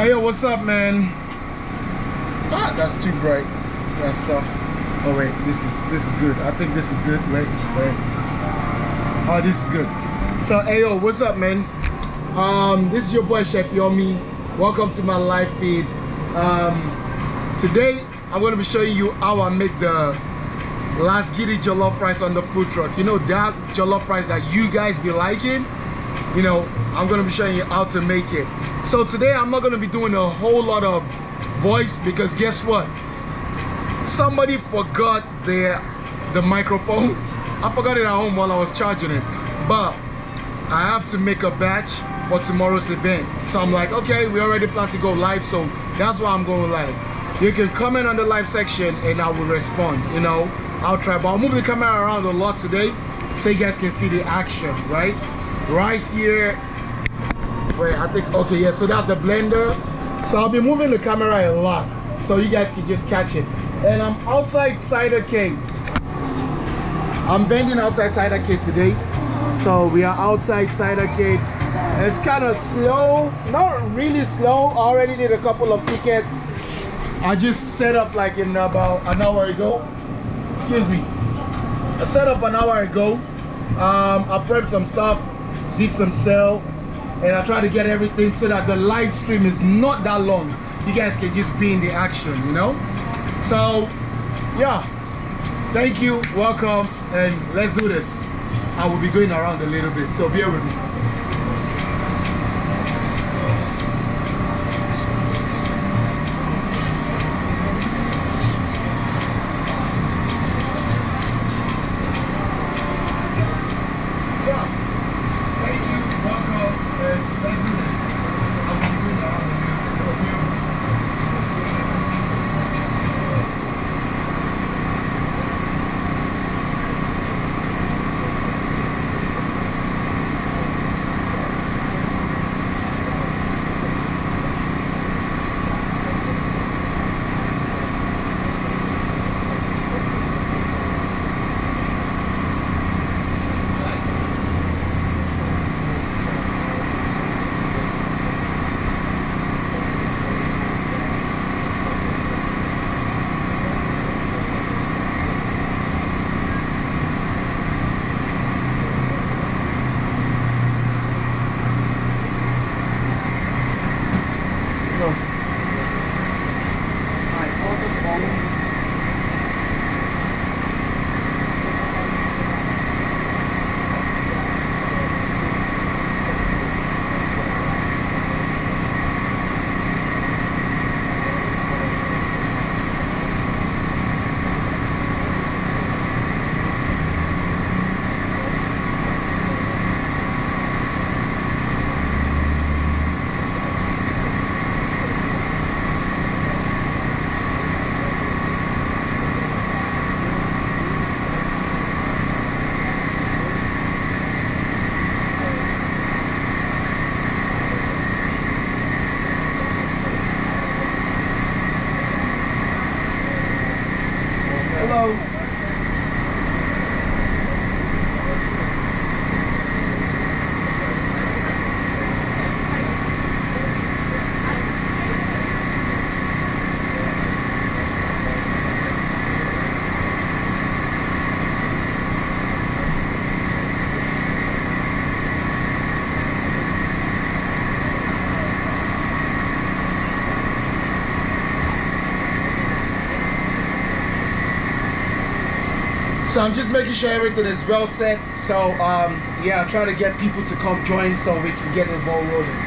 Hey, yo, what's up, man? Ah, that's too bright. That's soft. Oh wait, this is good. I think this is good. Wait. Oh, this is good. So, hey, yo, what's up, man? This is your boy Chefyummi. Welcome to my live feed. Today I'm going to be showing you how I make the Lasgidi jollof rice on the food truck. You know that jollof rice that you guys be liking? You know, I'm going to be showing you how to make it. So today I'm not going to be doing a whole lot of voice because guess what? Somebody forgot the microphone. I forgot it at home while I was charging it. But I have to make a batch for tomorrow's event. So I'm like, okay, we already plan to go live, so that's why I'm going live. You can comment on the live section and I will respond, you know. I'll try, but I'll move the camera around a lot today so you guys can see the action, right? Right here. Wait, I think, okay, yeah, so that's the blender. So I'll be moving the camera a lot so you guys can just catch it. And I'm outside Cider Cave. I'm vending outside Cider Cave today. So we are outside Cider Cave. It's kind of slow, not really slow. I already did a couple of tickets. I just set up like in about an hour ago. Excuse me. I set up an hour ago. I prepped some stuff, did some sale, and I try to get everything so that the live stream is not that long. You guys can just be in the action, you know? So, yeah. Thank you, welcome, and let's do this. I will be going around a little bit, so bear with me. So I'm just making sure everything is well set. So yeah, I'm trying to get people to come join so we can get the ball rolling.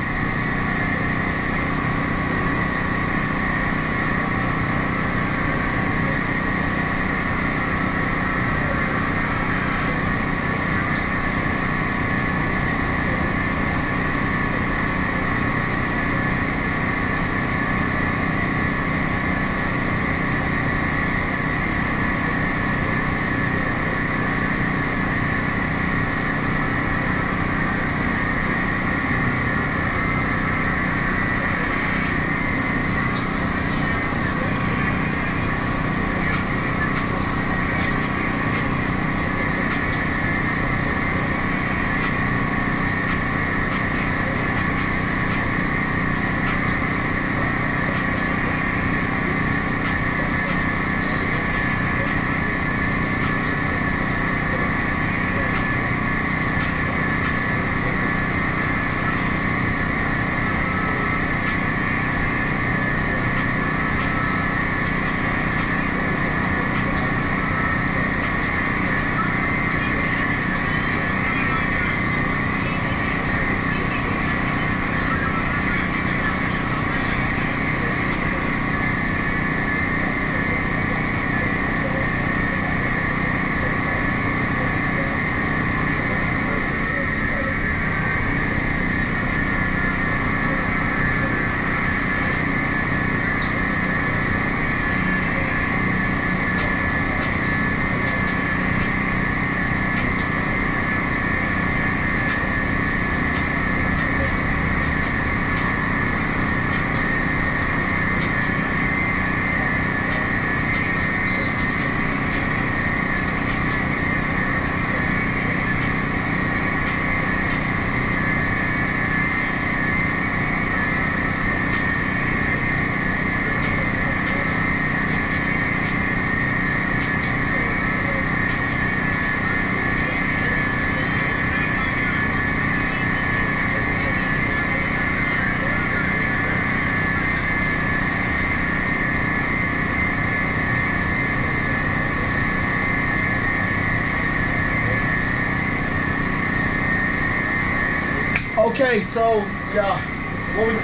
Okay, so yeah,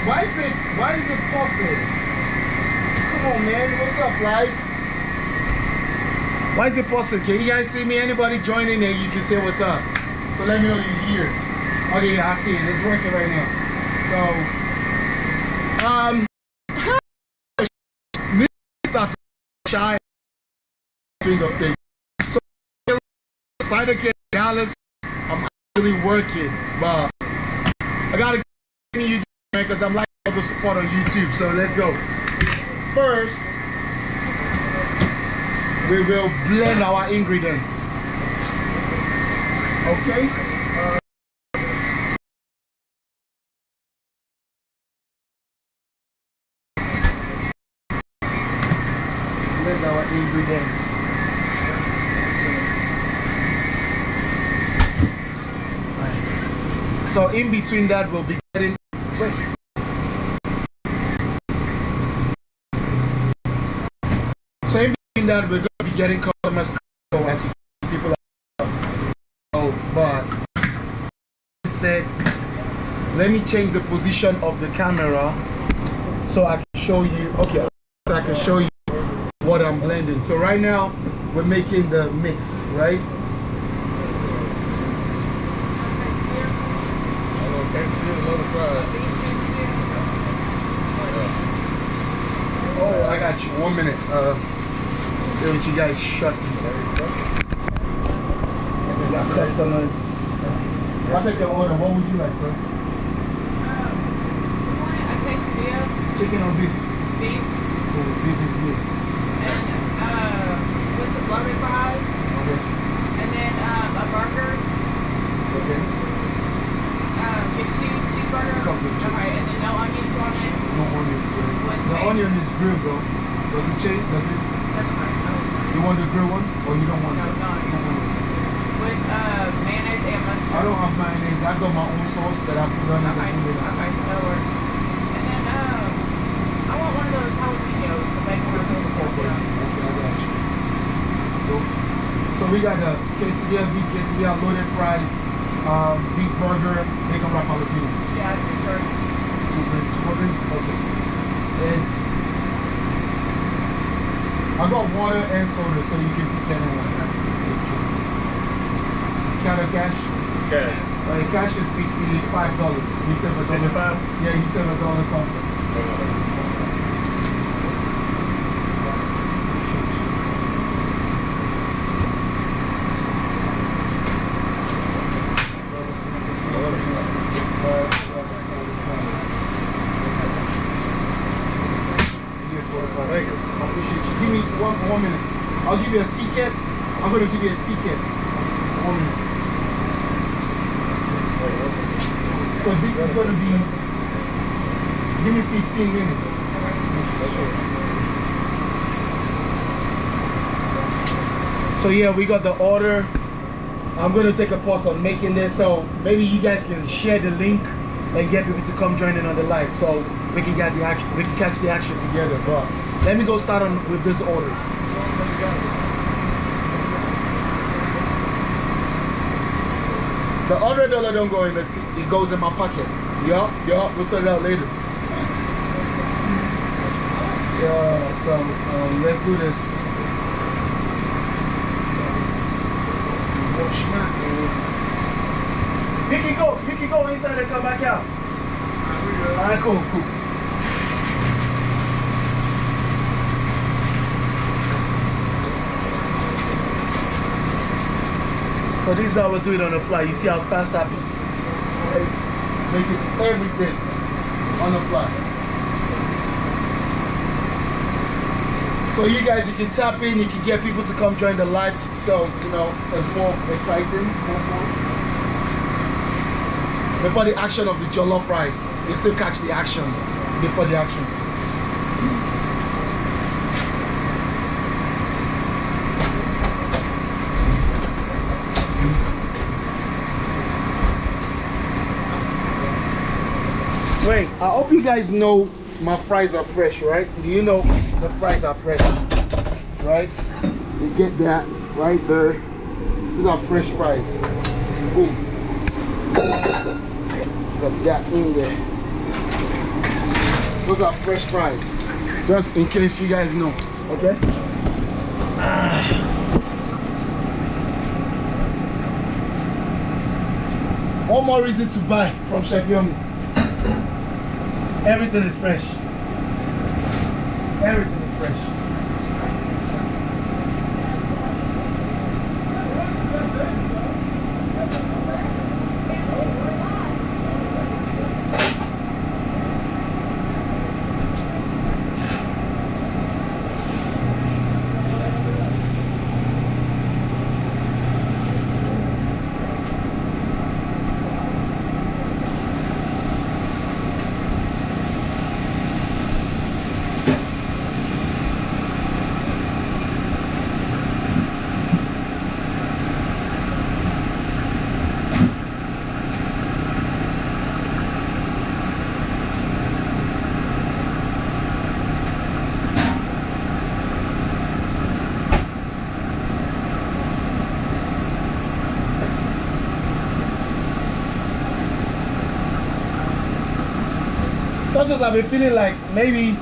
why is it pausing? Come on, man, what's up, live? Why is it pausing? Can you guys see me? Anybody joining there? You can say what's up. So let me know you're here. Okay, yeah, I see it. It's working right now. So, this starts shy swing of things. So, side of Dallas, I'm actually working, but I gotta get you because I'm like all the support on YouTube. So let's go. First, we will blend our ingredients. Okay. Blend our ingredients. So in between that, we'll be getting. Wait. So in between that, we're going to be getting customers as people are. Oh, but I said, let me change the position of the camera so I can show you. Okay, so I can show you what I'm blending. So right now, we're making the mix, right? Oh, I got you. 1 minute. Let you guys shut me. We got customers. I'll take your order. What would you like, sir? A quesadilla. Chicken or beef? Beef. Oh, beef is good. And with the blooded fries. Okay. And then a burger. Okay. Get cheeseburger. Comes with cheese. Okay, and then no onions on it. No onion. The onion is grilled, though. Does it change? Does it? That's fine. You want the grilled one, or you don't want No, it? no. With mayonnaise and mustard. I don't have mayonnaise. I got my own sauce that I put on the Okay, food. okay, that'll work. And then I want one of those jalapenos, the bacon one. Okay, I got you. So we got the quesadilla, beef quesadilla, loaded fries, beef burger, bacon wrap jalapeno. Yeah, 2 shirts. 2 drinks. Okay. It's, I got water and soda, so you can pick anyone. Count of cash? Cash. Cash is $55. He said $1. 55? Yeah, he said $1 something. Thank you. I appreciate you. Give me one minute. I'll give you a ticket. I'm going to give you a ticket. 1 minute. So this is going to be, give me 15 minutes. So yeah, we got the order. I'm going to take a pause on making this, so maybe you guys can share the link and get people to come join in on the live, so we can get the action, we can catch the action together. But let me go start on with this orders. The $100 don't go in the it goes in my pocket. Yeah, we'll sort it out later. Yeah, so let's do this. Wash my hands. You can go inside and come back out. Alright, cool. So this is how we do it on the fly. You see how fast I be? Making everything on the fly. So you guys, you can tap in, you can get people to come join the live. So, you know, it's more exciting. Before the action of the jollof rice, you still catch the action before the action. Wait, I hope you guys know my fries are fresh, right? Do you know the fries are fresh, right? You get that right there. These are fresh fries. Boom. Got that in there. Those are fresh fries. Just in case you guys know. Okay? One more reason to buy from Chefyummi. Everything is fresh. Everything is fresh. Sometimes I've been feeling like maybe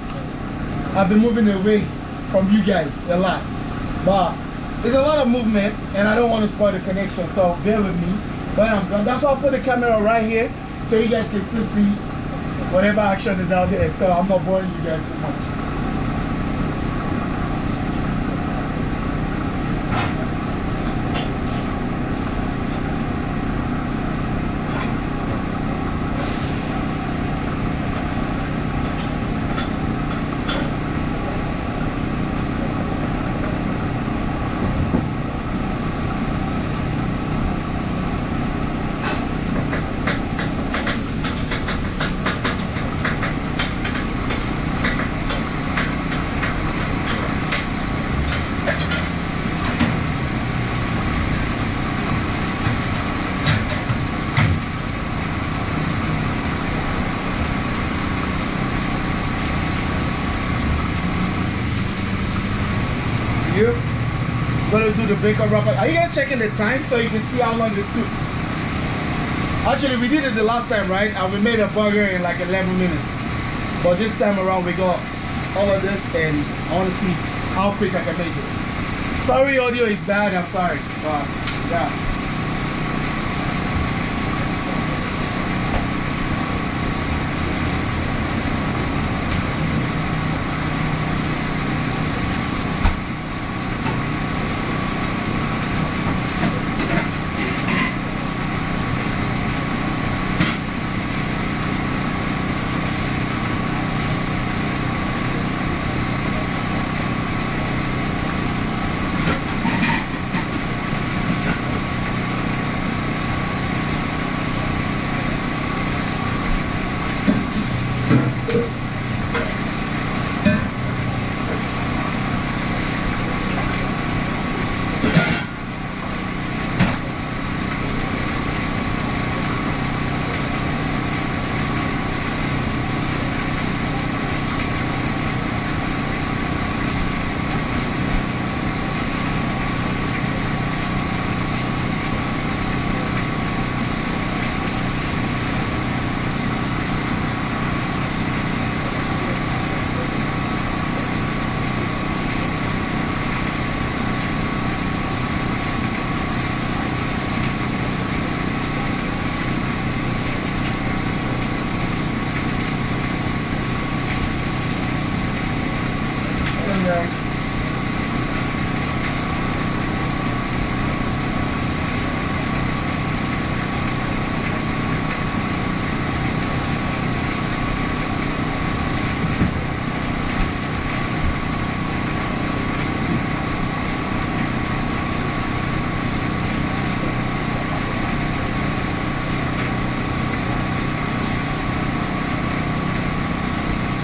I've been moving away from you guys a lot. But there's a lot of movement and I don't want to spoil the connection, so bear with me when I'm done. That's why I put the camera right here so you guys can still see whatever action is out there, so I'm not boring you guys too much. Gonna do the bacon wrapper. Are you guys checking the time so you can see how long it took? Actually, we did it the last time, right? And we made a burger in like 11 minutes. But this time around, we got all of this, and I want to see how quick I can make it. Sorry, audio is bad. I'm sorry, but yeah.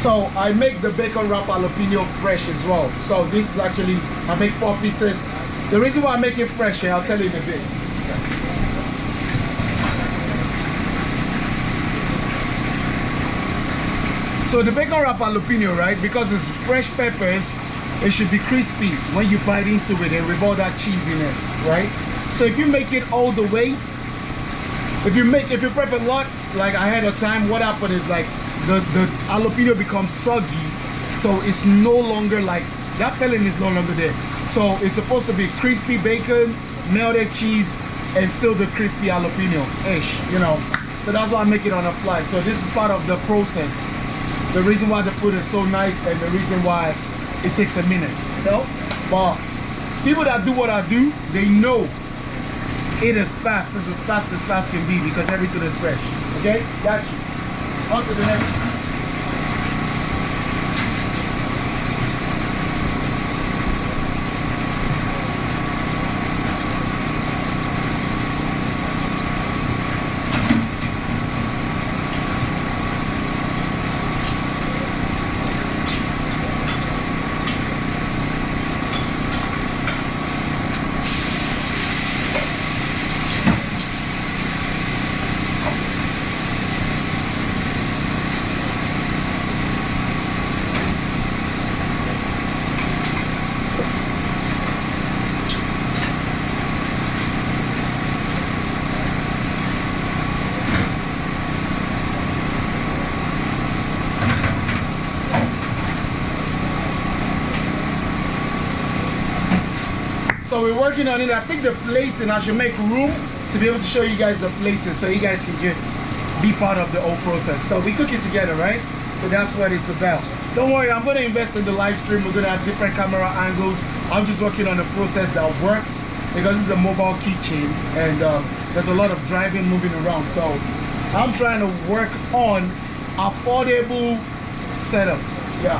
So I make the bacon wrap jalapeno fresh as well. So this is actually, I make 4 pieces. The reason why I make it fresh, I'll tell you in a bit. So the bacon wrap jalapeno, right? Because it's fresh peppers, it should be crispy when you bite into it and with all that cheesiness, right? So if you make it all the way, If you prep a lot like ahead of time, what happens is like the jalapeno becomes soggy, so it's no longer like that filling is no longer there. So it's supposed to be crispy bacon, melted cheese, and still the crispy jalapeno-ish, you know. So that's why I make it on the fly. So this is part of the process. The reason why the food is so nice and the reason why it takes a minute, you know. But people that do what I do, they know it is fast. It's as fast can be because everything is fresh. Okay, got you. On to the next. So we're working on it. I think the plating, I should make room to be able to show you guys the plating so you guys can just be part of the whole process. So we cook it together, right? So that's what it's about. Don't worry, I'm gonna invest in the live stream. We're gonna have different camera angles. I'm just working on a process that works because it's a mobile kitchen and there's a lot of driving, moving around. So I'm trying to work on affordable setup. Yeah.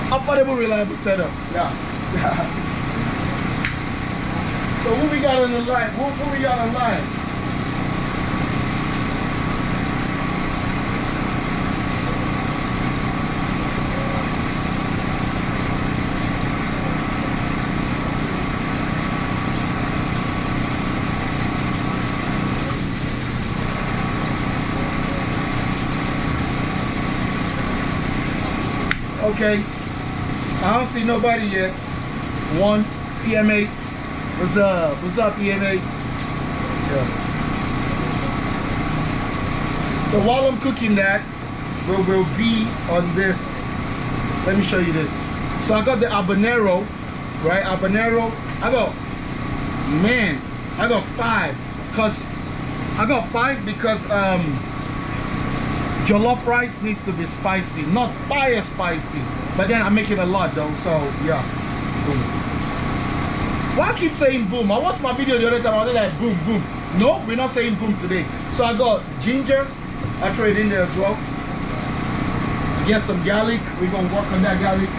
Affordable, reliable setup. Yeah. So who we got on the line? Who we got on the line? Okay, I don't see nobody yet. One PMA. What's up? What's up, EMA? Yeah. So while I'm cooking that, we'll be on this. Let me show you this. So I got the habanero, right? Habanero. I got 5 because jollof rice needs to be spicy, not fire spicy. But then I make it a lot though, so yeah. Boom. Why I keep saying boom? I watched my video the other time, I was like boom, boom. No, we're not saying boom today. So I got ginger, I throw it in there as well. Get some garlic, we're gonna work on that garlic.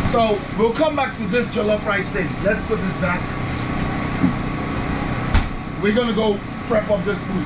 So we'll come back to this jollof rice thing. Let's put this back. We're gonna go prep up this food.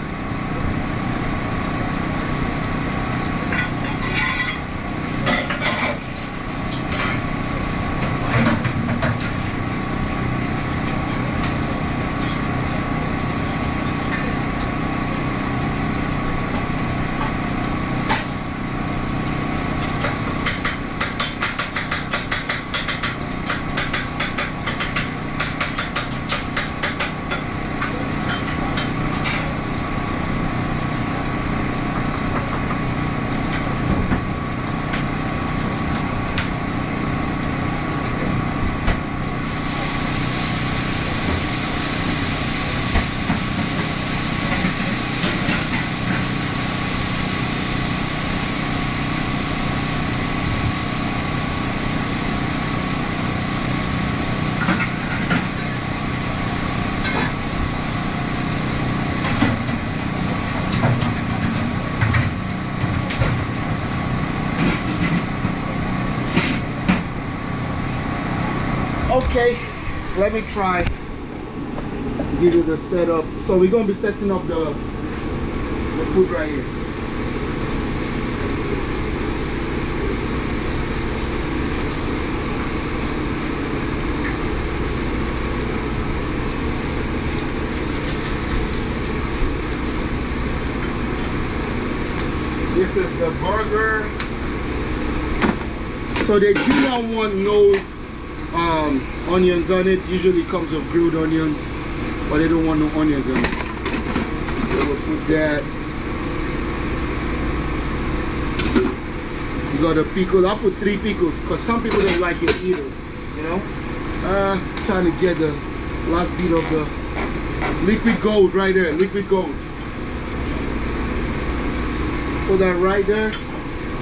Okay, let me try to give you the setup. So we're going to be setting up the food right here. This is the burger. So they do not want no onions on it. Usually comes with grilled onions. but they don't want no onions in it. So we'll put that. You got the pickles. I'll put 3 pickles because some people don't like it either, you know. Trying to get the last bit of the liquid gold right there, liquid gold. Put that right there.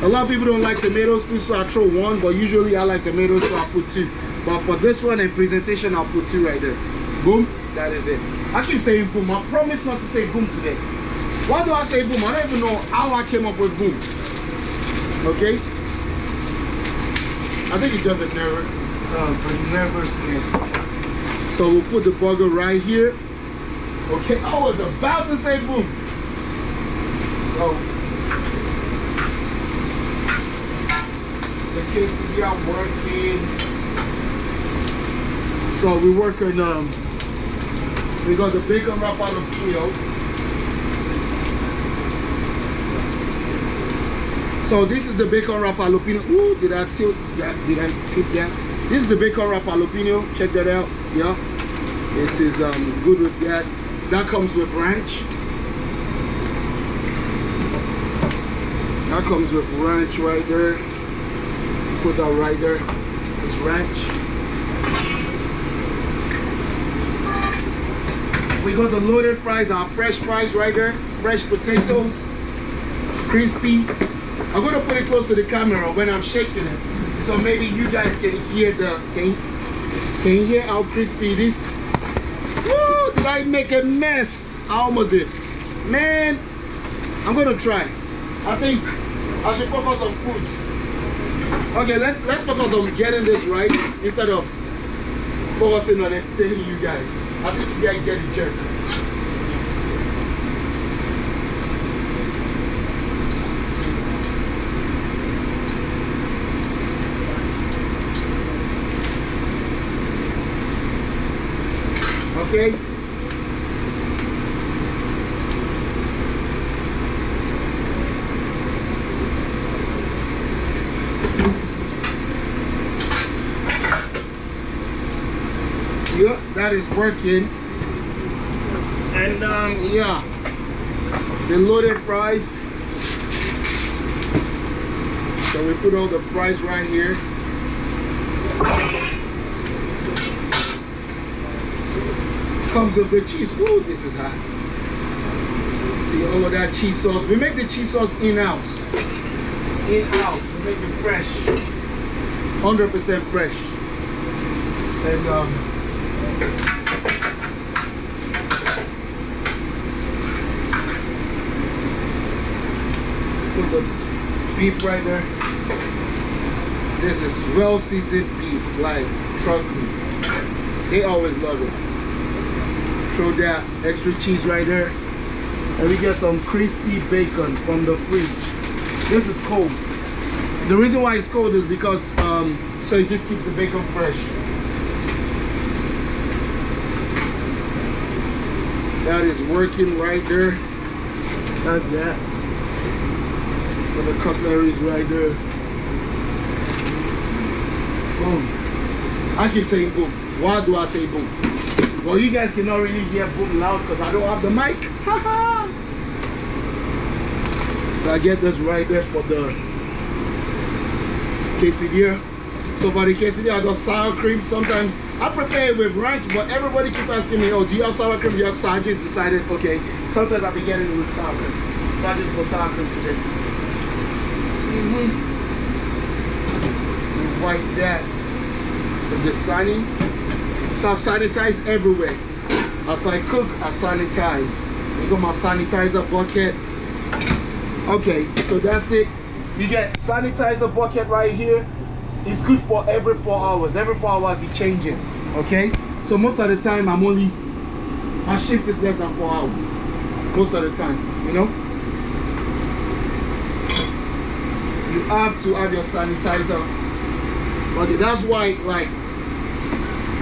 A lot of people don't like tomatoes too, so I throw 1, but usually I like tomatoes, so I put 2. But for this one and presentation, I'll put 2 right there. Boom, that is it. I keep saying boom. I promise not to say boom today. Why do I say boom? I don't even know how I came up with boom. Okay? I think it's just a nervousness. So we'll put the burger right here. Okay, I was about to say boom. So the quesadilla working. So we're working. We got the bacon wrap jalapeno. So this is the bacon wrap jalapeno. Ooh, did I tilt that? Did I tip that? This is the bacon wrap jalapeno. Check that out. Yeah, it is good with that. That comes with ranch. That comes with ranch right there. Put that right there. It's ranch. We got the loaded fries, our fresh fries right there. Fresh potatoes, crispy. I'm gonna put it close to the camera when I'm shaking it, so maybe you guys can hear the. Can you hear how crispy it is? Woo! Did I make a mess? I almost did. Man, I'm gonna try. I think I should focus on food. Okay, let's focus on getting this right instead of focusing on entertaining you guys. I think you guys get the jerk. Okay. Yeah, that is working. And yeah, the loaded fries. So we put all the fries right here. Comes with the cheese. Woo, this is hot. See all of that cheese sauce. We make the cheese sauce in-house. In-house. We make it fresh. 100% fresh. And put the beef right there. This is well seasoned beef. Like, trust me. They always love it. Throw that extra cheese right there. And we get some crispy bacon from the fridge. This is cold. The reason why it's cold is because so it just keeps the bacon fresh. That is working right there. That's that. For the cutlery's right there. Boom. I keep saying boom. Why do I say boom? Well, you guys cannot really hear boom loud because I don't have the mic. So I get this right there for the quesadilla. So for the quesadilla, I got sour cream. Sometimes I prepare it with ranch, but everybody keep asking me, oh, do you have sour cream? Yes, so I just decided, okay, sometimes I'll be getting it with sour cream. So I just put sour cream today. Wipe that with the sunny. So I sanitize everywhere. As I cook, I sanitize. I got my sanitizer bucket. Okay, so that's it. You get sanitizer bucket right here. It's good for every 4 hours. Every 4 hours you change it. Okay? So most of the time my shift is less than 4 hours. Most of the time, you know? You have to have your sanitizer. Okay, that's why like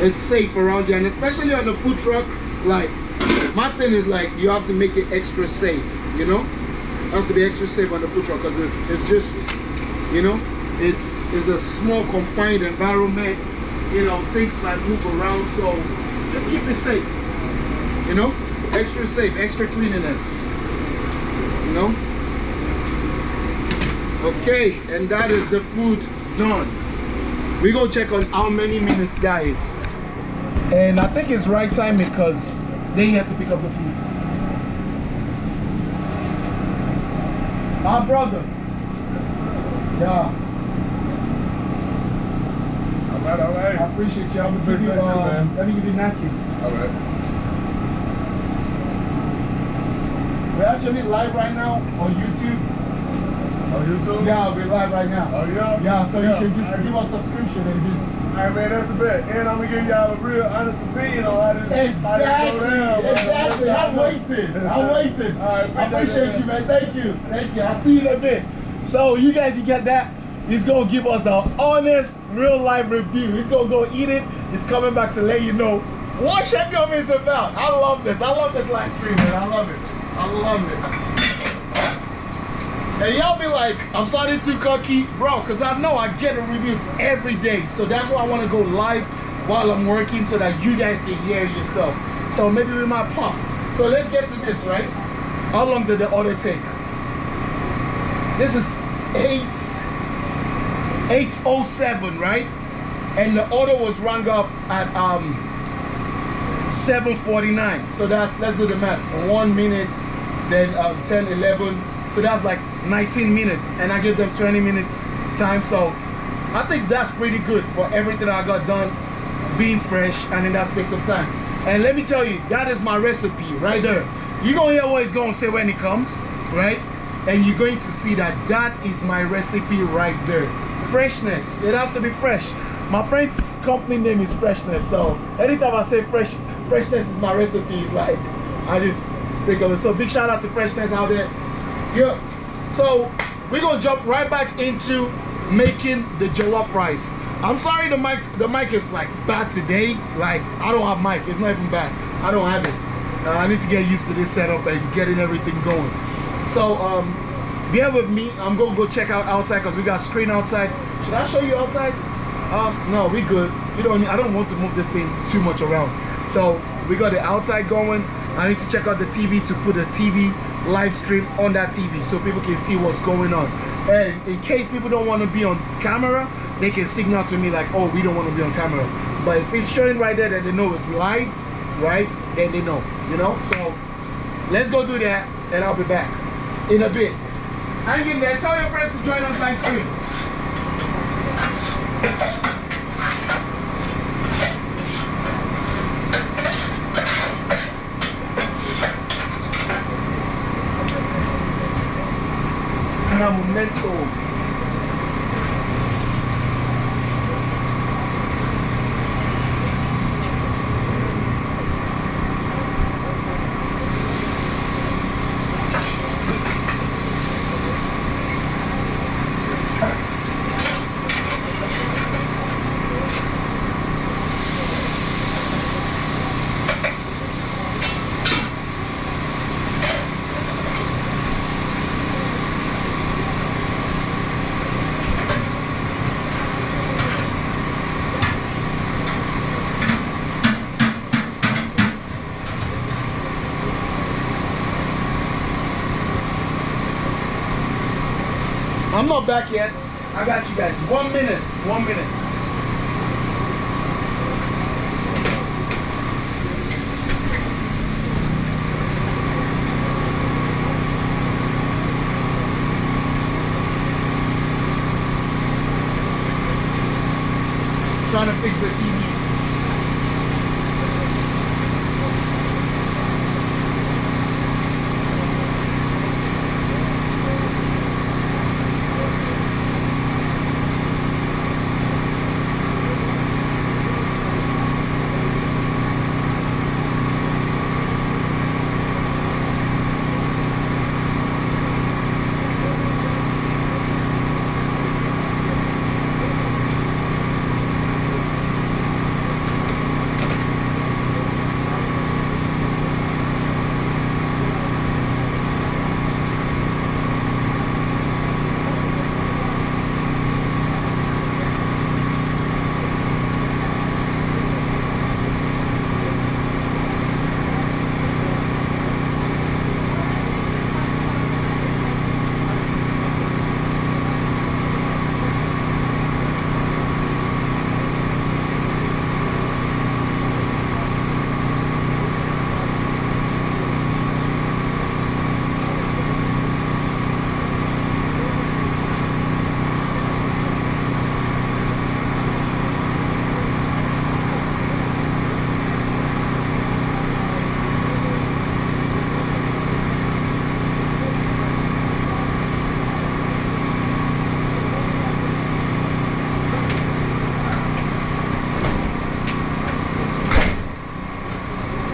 it's safe around here, and especially on the food truck. Like my thing is like you have to make it extra safe, you know. It has to be extra safe on the food truck because it's just, you know, it's a small confined environment, you know, things might move around, so just keep it safe. You know, extra safe, extra cleanliness. You know. Okay, and that is the food done. We go check on how many minutes that is. And I think it's right time because they had to pick up the food. My brother. Yeah. All right. I appreciate you. I'm gonna give you, let me give you napkins. All right. We're actually live right now on YouTube. On YouTube? Yeah, we're live right now. Oh, yeah? Yeah, so Yeah. you can just give us subscription and just... All right, man, that's a bet. And I'm going to give y'all a real honest opinion on how this Exactly, exactly. I'm waiting. I'm waiting. All right, I appreciate you, man. Thank you. Thank you. I'll see you in a bit. So you guys, you get that? He's going to give us an honest, real life review. He's going to go eat it. He's coming back to let you know what Chefyummi is about. I love this. I love this live stream, man. I love it. I love it. And y'all be like, I'm sounding too cocky, bro, because I know I get the reviews every day. So that's why I want to go live while I'm working so that you guys can hear yourself. So maybe we might pop. So let's get to this, right? How long did the order take? This is 8:07, right? And the order was rung up at 7:49. So let's do the maths. 1 minute, then 10, 11. So that's like 19 minutes, and I give them 20 minutes time. So I think that's pretty good for everything I got done, being fresh and in that space of time. And let me tell you, that is my recipe right there. You're gonna hear what he's gonna say when it comes, right? And you're going to see that that is my recipe right there. Freshness, it has to be fresh. My friend's company name is Freshness, so anytime I say freshness is my recipe, it's like, I just think of it. So big shout out to Freshness out there. Yeah, so we're gonna jump right back into making the jollof rice. I'm sorry the mic is like bad today. Like I don't have mic, it's not even bad. I don't have it. I need to get used to this setup and getting everything going. So bear with me. I'm gonna go check out outside because we got screen outside. Should I show you outside? No, we good. I don't want to move this thing too much around. So we got the outside going. I need to check out the TV to put a TV live stream on that TV so people can see what's going on. And in case people don't want to be on camera, they can signal to me like, oh, we don't want to be on camera. But if it's showing right there that they know it's live, right, then they know, you know? So let's go do that and I'll be back in a bit. Hang in there. Tell your friends to join us live stream. Momento. I'm not back yet. I got you guys. 1 minute. 1 minute. Trying to fix the TV.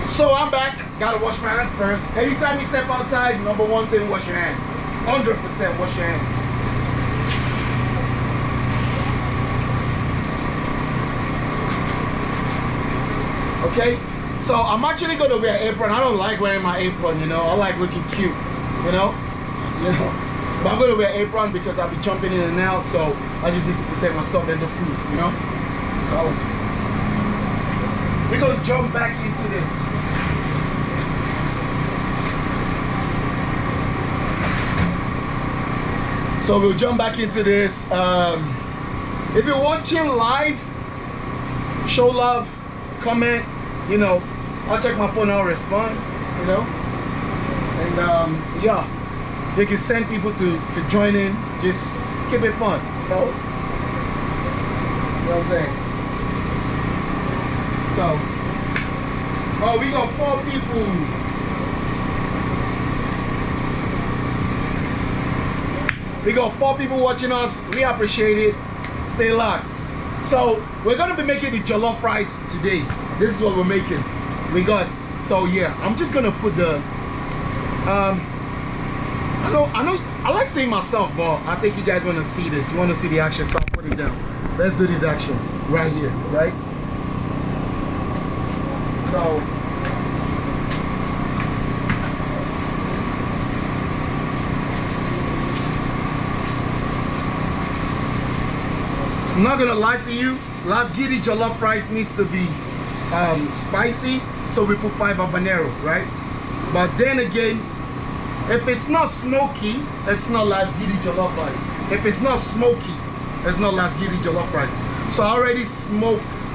So I'm back. Gotta wash my hands first. Anytime you step outside, number one thing, wash your hands. 100% wash your hands. Okay? So I'm actually gonna wear an apron. I don't like wearing my apron, you know. I like looking cute, you know. But I'm gonna wear an apron because I'll be jumping in and out, so I just need to protect myself and the food, you know. So we're gonna jump back into this. So we'll jump back into this. If you're watching live, show love, comment, you know. I'll check my phone, I'll respond, you know. And yeah, you can send people to join in. Just keep it fun, you know. You know what I'm saying? So, oh, we got 4 people. We got 4 people watching us. We appreciate it. Stay locked. So we're gonna be making the jollof rice today. This is what we're making. We got, so yeah, I'm just gonna put the I like saying myself, but I think you guys want to see this. You want to see the action, so I'll put it down. Let's do this action right here, right? So I'm not gonna lie to you, Lasgidi jollof rice needs to be spicy, so we put 5 habanero, right? But then again, if it's not smoky, it's not Lasgidi jollof rice. If it's not smoky, it's not Lasgidi jollof rice. So I already smoked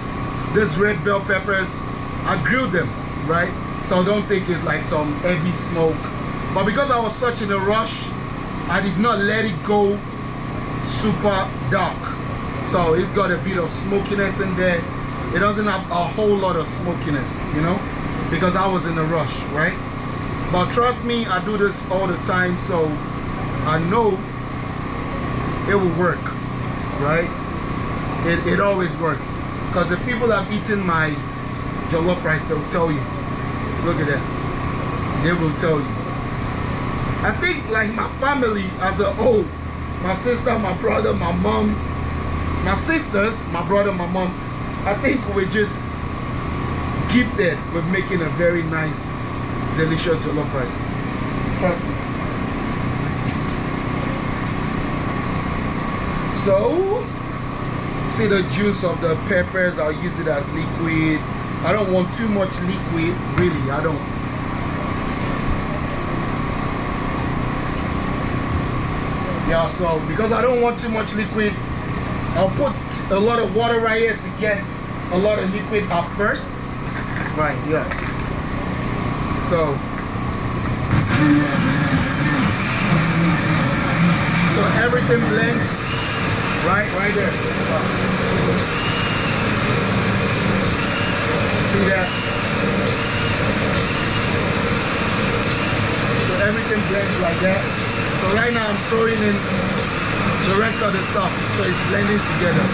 these red bell peppers. I grilled them, right? So I don't think it's like some heavy smoke. But because I was such in a rush, I did not let it go super dark. So it's got a bit of smokiness in there. It doesn't have a whole lot of smokiness, you know, because I was in a rush, right? But trust me, I do this all the time, so I know it will work, right? It always works. Because if people have eaten my jollof rice, they'll tell you. Look at that. They will tell you. I think like my family as a whole, my sister, my brother, my mom, my sisters, my brother, my mom, I think we're just gifted with making a very nice, delicious jollof rice. Trust me. So, see the juice of the peppers, I'll use it as liquid. I don't want too much liquid, really, I don't. Yeah, so because I don't want too much liquid, I'll put a lot of water right here to get a lot of liquid up first. Right, yeah. So everything blends right there. See that? So everything blends like that. So right now I'm throwing in the rest of the stuff, so it's blending together.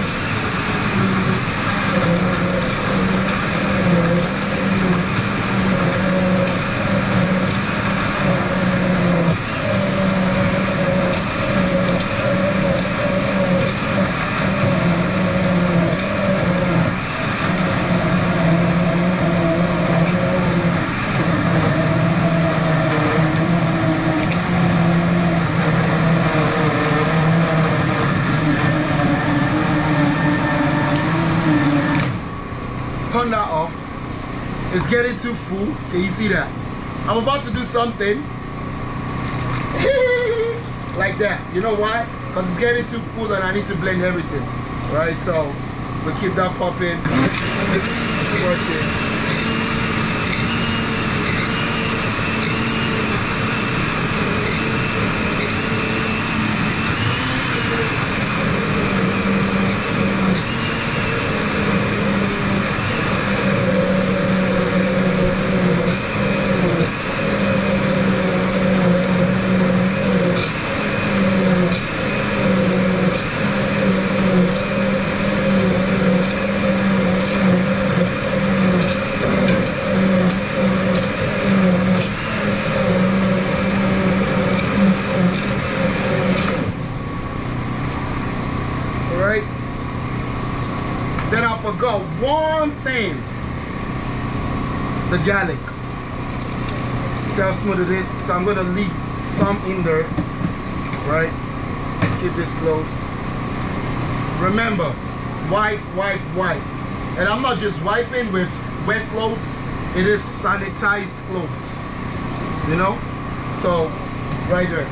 Turn that off. It's getting too full. Can you see that? I'm about to do something like that. You know why? Because it's getting too full and I need to blend everything. Right? So we'll keep that popping. It's working. the garlic. See how smooth it is? So I'm gonna leave some in there, right? Keep this closed. Remember, wipe. And I'm not just wiping with wet clothes, it is sanitized clothes, you know? So, right there.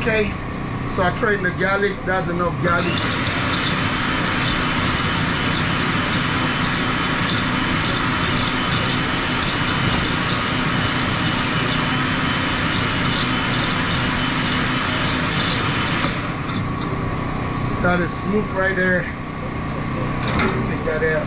Okay, so I tried the garlic. That's enough garlic. That is smooth right there. Take that out.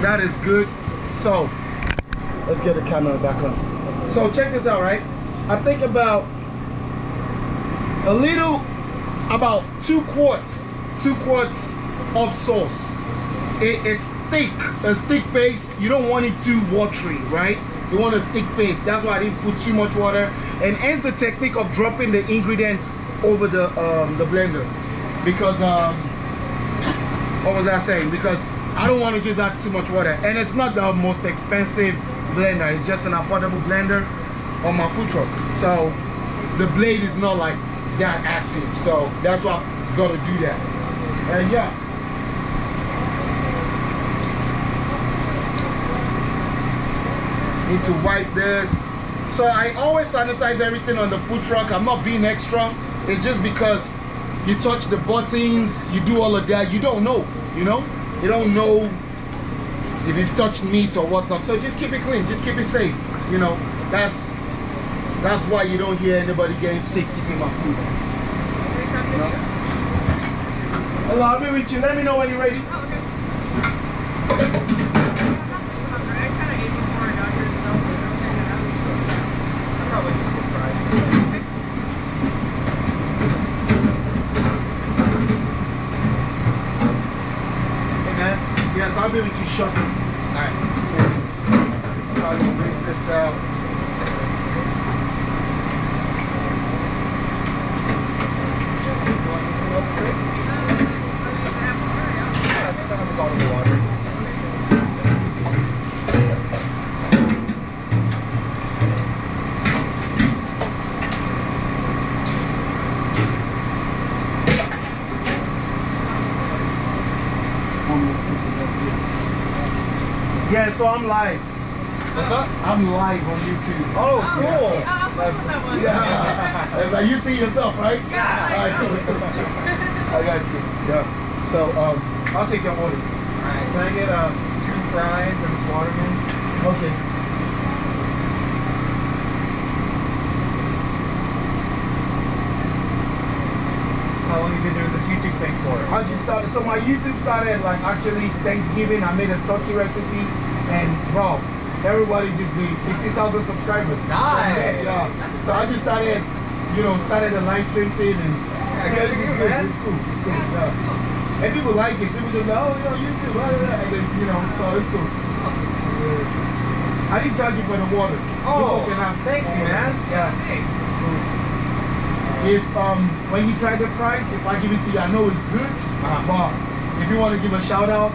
That is good. So let's get the camera back on. So check this out, right? I think about about 2 quarts of sauce. It's thick, a thick paste. You don't want it too watery, right? You want a thick paste. That's why I didn't put too much water. And hence the technique of dropping the ingredients over the blender, because what was I saying? Because I don't want to just add too much water. And it's not the most expensive blender. It's just an affordable blender on my food truck. So the blade is not like that active. So that's why I've got to do that. And yeah. Need to wipe this. So I always sanitize everything on the food truck. I'm not being extra. It's just because you touch the buttons, you do all of that, you don't know, you know? You don't know if you've touched meat or whatnot. So just keep it clean, just keep it safe, you know? That's why you don't hear anybody getting sick eating my food. You know? Hello, I'll be with you. Let me know when you're ready. Yes, I'll be with you shortly. Alright. I'll erase this out. I think I have a bottle of water. Yeah, so I'm live. What's up? I'm live on YouTube. Oh, cool. Yeah. It's like you see yourself, right? Yeah. All right, cool. I got you. Yeah. So I'll take your order. Alright, can I get 2 fries and this water, man? Okay. How long have you been doing this YouTube thing for? I just started. So my YouTube started like actually Thanksgiving. I made a turkey recipe, and bro, everybody just be 15,000 subscribers. Nice. Yeah. So I just started, you know, started the live stream thing, and Yeah, it's good, man. It's cool. It's cool. Yeah. And people like it. People just go, oh, yo, YouTube, blah, blah, blah. And then, you know, so it's cool. I didn't charge you for the water. Oh, thank you, man. Yeah. If when you try the fries, if I give it to you, I know it's good. But if you want to give a shout out,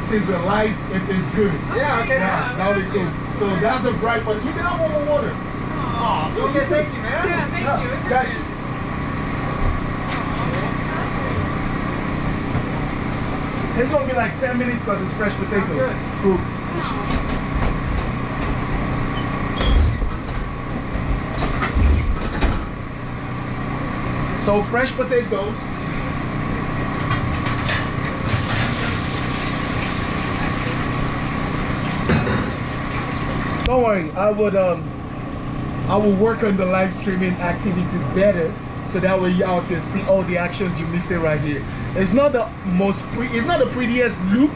since we're live, if it's good. Yeah, okay. Yeah, that would be cool. So that's the bright one. You can have one more water. Oh, okay, thank you, man. Yeah, thank you. Got you. It's gonna be like 10 minutes because it's fresh potatoes. Good. Cool. So fresh potatoes. Don't worry, I will work on the live streaming activities better so that way y'all can see all the actions you're missing right here. It's not the it's not the prettiest look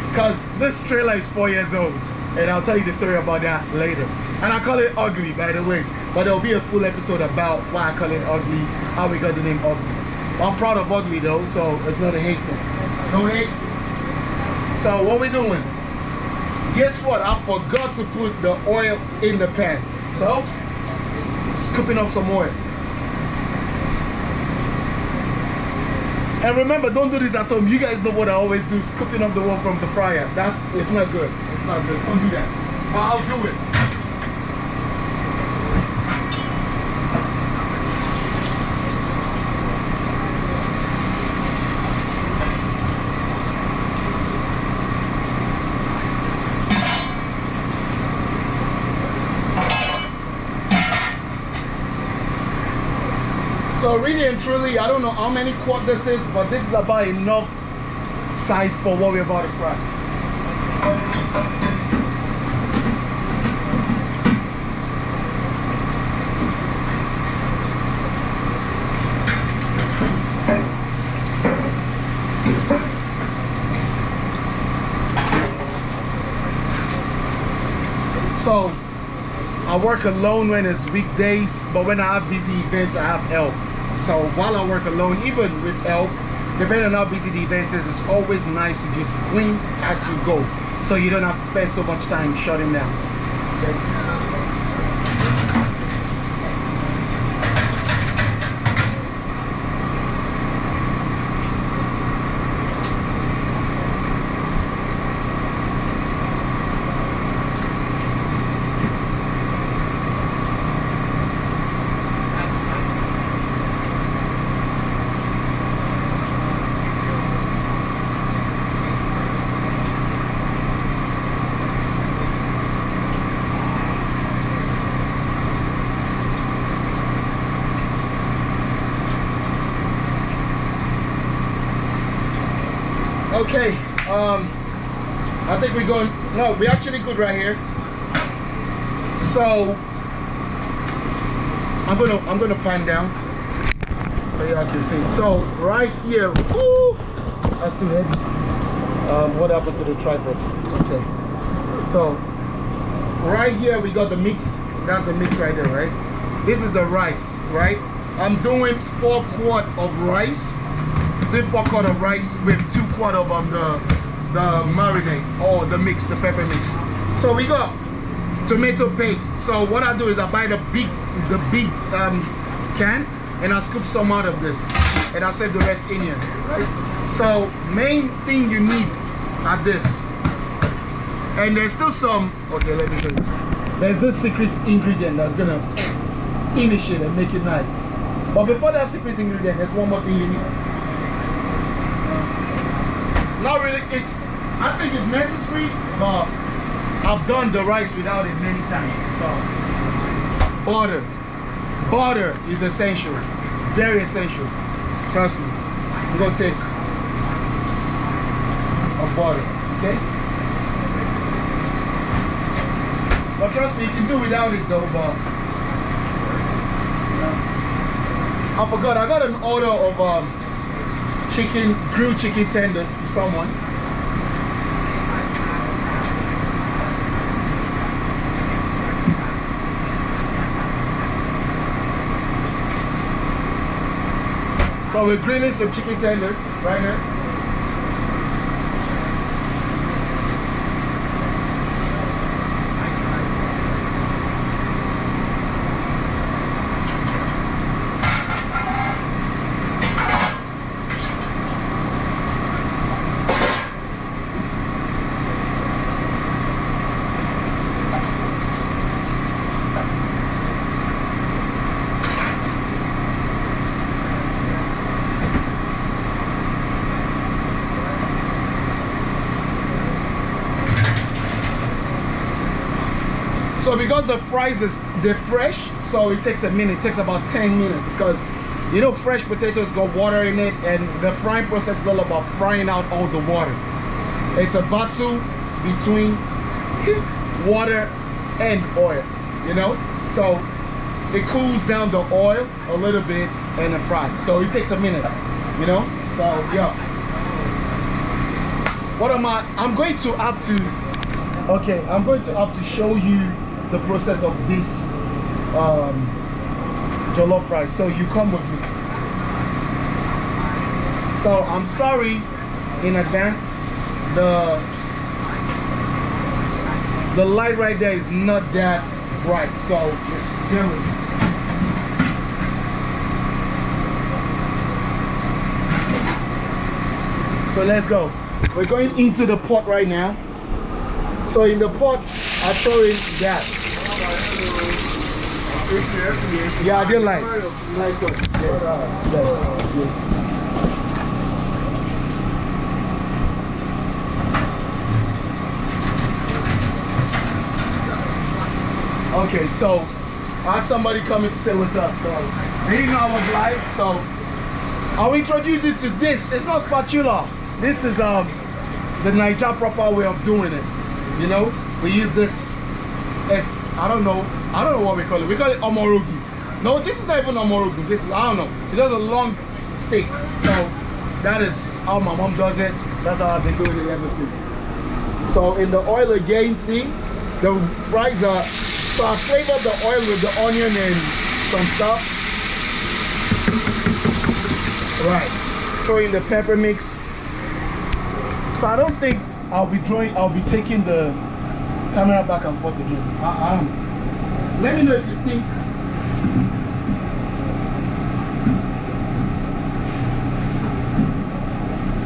because this trailer is 4 years old and I'll tell you the story about that later. And I call it ugly, by the way, but there'll be a full episode about why I call it ugly, how we got the name ugly. I'm proud of ugly though, so it's not a hate thing. No hate. So what we doing? Guess what? I forgot to put the oil in the pan. So, scooping up some oil. And remember, don't do this at home. You guys know what I always do, scooping up the oil from the fryer. It's not good. It's not good. Don't do that. But I'll do it. So really and truly, I don't know how many quart this is, but this is about enough size for what we're about to fry. So I work alone when it's weekdays, but when I have busy events, I have help. So while I work alone, even with help, depending on how busy the event is, it's always nice to just clean as you go, so you don't have to spend so much time shutting down. Okay? Okay, I think we're going, no, we're actually good right here. So I'm gonna pan down so y'all can see. So right here, woo, that's too heavy. What happened to the tripod? Okay, so right here we got the mix. That's the mix right there, right? This is the rice, right? I'm doing 4 quart of rice. 4 quart of rice with 2 quart of the marinade or the mix, the pepper mix. So we got tomato paste. So what I do is I buy the big can and I scoop some out of this and I save the rest in here. Right? So main thing you need are this. And there's still some, okay, let me show you. There's this secret ingredient that's gonna finish it and make it nice. But before that secret ingredient, there's one more thing you need. Not really, I think it's necessary, but I've done the rice without it many times. So, butter. Butter is essential, very essential. Trust me. I'm gonna take a butter, okay? But trust me, you can do without it though, but I forgot, I got an order of grilled chicken tenders to someone. So we're grilling some chicken tenders right now. So because the fries they're fresh, so it takes a minute. It takes about 10 minutes because you know fresh potatoes got water in it, and the frying process is all about frying out all the water. It's a battle between water and oil, you know. So it cools down the oil a little bit and the fries. So it takes a minute, you know. So yeah. What am I'm going to have to. Okay, I'm going to have to show you the process of this jollof rice, so you come with me. So I'm sorry in advance, the light right there is not that bright, so just deal with it. So let's go. We're going into the pot right now. So in the pot I throw in that. Yeah, I did like. Nice one. Yeah. Okay, so I had somebody coming to say what's up. So they didn't know I was live. So I'll introduce you to this. It's not spatula. This is the Niger proper way of doing it. You know, we use this as I don't know what we call it. We call it omorogu. No, this is not even omorogu. This is, I don't know. It's just a long stick. So that is how my mom does it. That's how I've been doing it ever since. So in the oil again, see, the fries are. So I flavored the oil with the onion and some stuff. Right. Throw in the pepper mix. So I don't think I'll be taking the camera back and forth again. I don't know. Let me know if you think.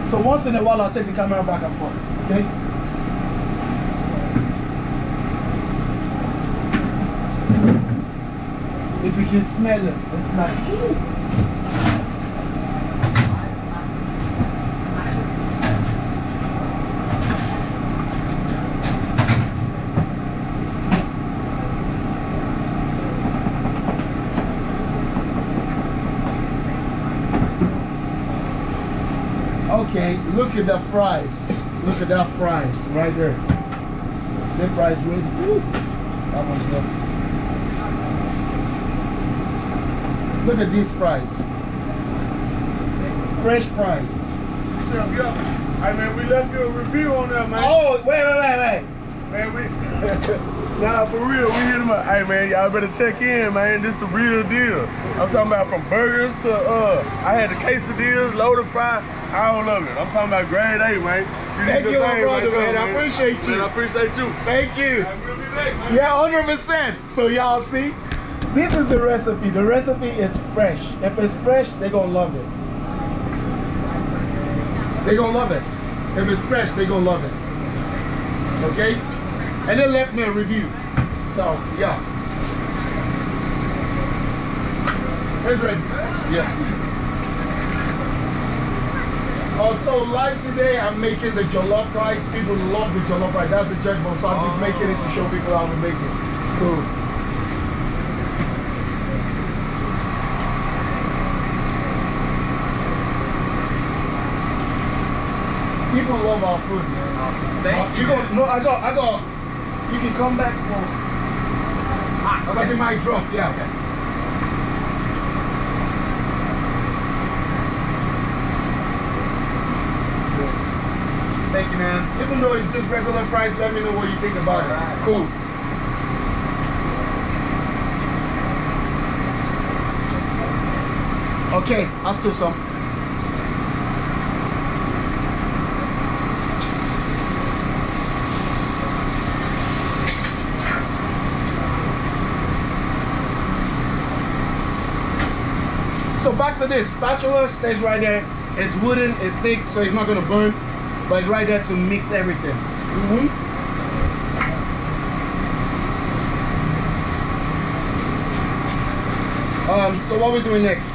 So once in a while I'll take the camera back and forth, okay? If you can smell it, it's nice. Okay, look at the fries. Look at that fries right there. That fries ready. Woo. That one's good. Look at these fries. Fresh fries. Chef, yeah. Hey man, we left you a review on that, man. Oh, wait. Man, we nah, for real, we hit them up. Hey man, y'all better check in, man. This the real deal. I'm talking about from burgers to I had the quesadillas, loaded fry, all of it. I'm talking about grade A, man. Thank you, my brother, man. I appreciate you. Man, I appreciate you. Thank you. We'll be back, man. Yeah, 100%. So y'all see, this is the recipe. The recipe is fresh. If it's fresh, they're gonna love it. They're gonna love it. If it's fresh, they're gonna love it. Okay? And they left me a review. So yeah. It's ready. Yeah. Also live today, I'm making the jollof rice. People love the jollof rice. That's the judge bone. So I'm just making it to show people how we make it. Cool. People love our food, man. Awesome. Thank you. No, I got. You can come back for. Because it might drop. Yeah. Okay. Thank you, man. Even though it's just regular fries, let me know what you think about it. Cool. Okay, I'll steal some. back to this. Spatula stays right there. It's wooden, it's thick, so it's not gonna burn, but it's right there to mix everything. So what we're doing next?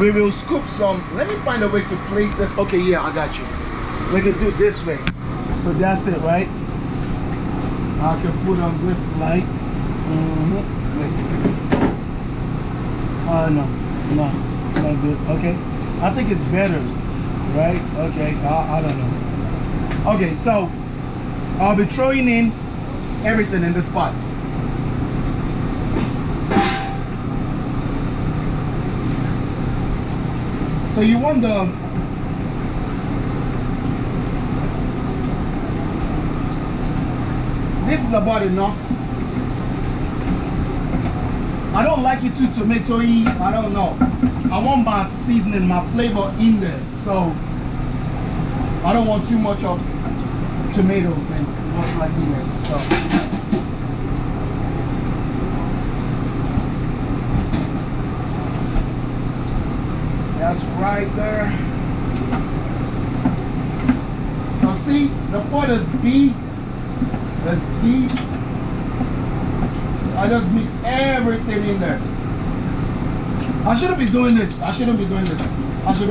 We will scoop some. Let me find a way to place this. Okay, yeah, I got you. We can do it this way. So that's it, right? I can put on this light. No, not good. Okay, I think it's better, right? Okay, I don't know. Okay, so I'll be throwing in everything in this pot. So you want this is about enough. I don't like it too tomatoey. I don't know. I want my seasoning, my flavor in there. So I don't want too much of tomatoes and what's like in there. So that's right there. So see, the pot is deep. It's deep. I just mix everything in there. I shouldn't be doing this. I shouldn't be doing this. I should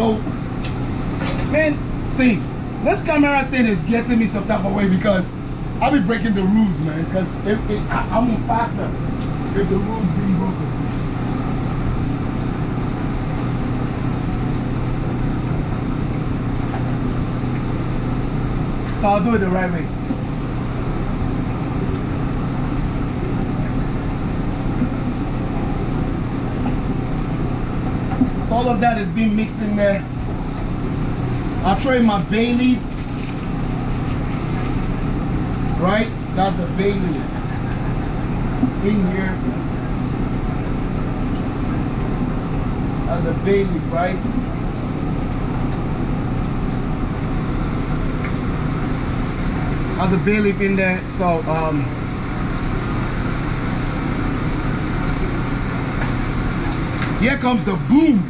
man, see, this camera thing is getting me some type of way because I'll be breaking the rules, man. Because I move faster if the rules being broken. So I'll do it the right way. So all of that is being mixed in there. I'll throw in my bay leaf. Right? That's the bay leaf. In here. That's the bay leaf, right? Has a bay leaf in there, so here comes the boom,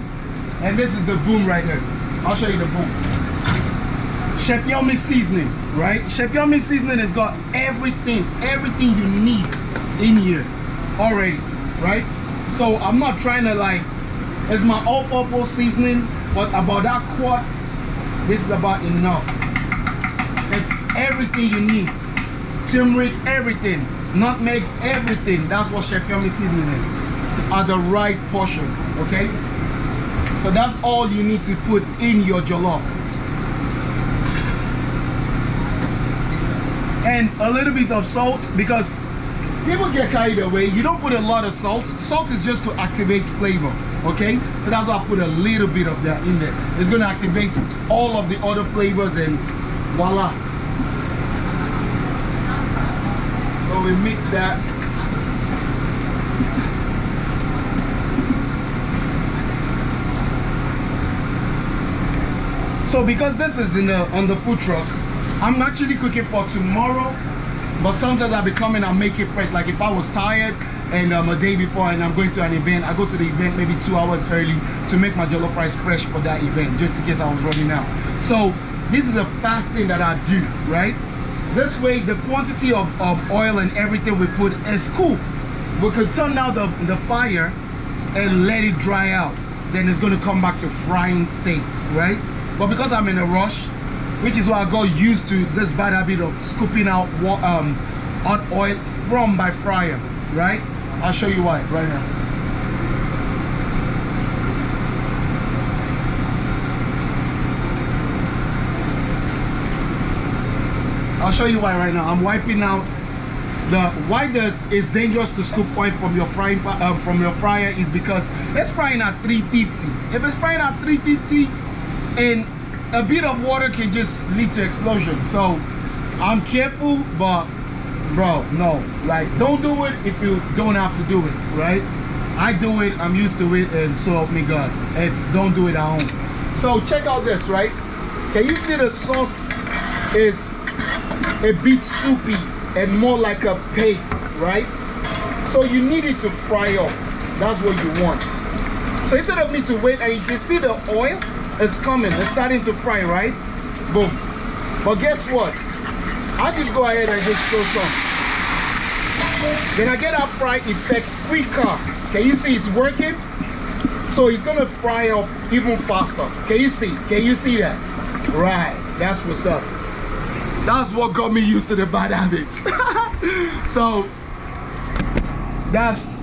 and this is the boom right there. I'll show you the boom. Chefyummi seasoning, right? Chefyummi seasoning has got everything you need in here already, right? So I'm not trying to like, it's my all-purpose seasoning, but about that quart, this is about enough. It's everything you need. Turmeric, everything. Nutmeg, everything. That's what Chefyummi seasoning is. At the right portion, okay? So that's all you need to put in your jollof. And a little bit of salt, because people get carried away. You don't put a lot of salt. Salt is just to activate flavor, okay? So that's why I put a little bit of that in there. It's going to activate all of the other flavors and voila. So we mix that. So because this is on the food truck, I'm actually cooking for tomorrow, but sometimes I'll be coming and make it fresh. Like if I was tired and a day before and I'm going to an event, I go to the event maybe 2 hours early to make my jollof rice fresh for that event, just in case I was running out. So this is a fast thing that I do, right? This way, the quantity of oil and everything we put is cool. We can turn down the fire and let it dry out. Then it's going to come back to frying states, right? But because I'm in a rush, which is why I got used to this bad habit of scooping out hot oil from my fryer, right? I'll show you why right now. I'll show you why right now. I'm wiping out why it's dangerous to scoop oil from your frying from your fryer is because it's frying at 350. If it's frying at 350, and a bit of water can just lead to explosion. So I'm careful, but bro, no, like don't do it if you don't have to do it, right? I do it, I'm used to it, and so help me God. Don't do it at home. So check out this, right? Can you see the sauce is a bit soupy and more like a paste, right? So you need it to fry up. That's what you want. So instead of me to wait, and you can see the oil is coming, it's starting to fry, right? Boom. But guess what? I just go ahead and just throw some. Then I get that fry effect quicker. Can you see it's working? So it's gonna fry up even faster. Can you see? Can you see that? Right, that's what's up. That's what got me used to the bad habits. So that's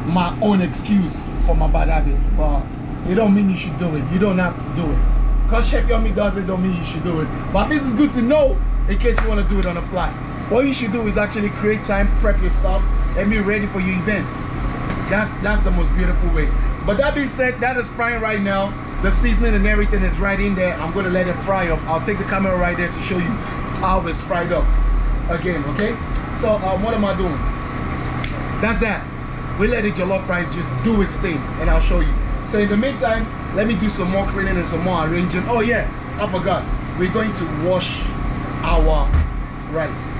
my own excuse for my bad habit, but it don't mean you should do it. You don't have to do it. Because Chefyummi does it don't mean you should do it. But this is good to know in case you want to do it on the fly. What you should do is actually create time, prep your stuff, and be ready for your events. That's the most beautiful way. But that being said, that is frying right now. The seasoning and everything is right in there. I'm going to let it fry up. I'll take the camera right there to show you how it's fried up again, okay? So what am I doing? That's that. We let the jollof rice just do its thing, and I'll show you. So in the meantime, let me do some more cleaning and some more arranging. Oh yeah, I forgot. We're going to wash our rice.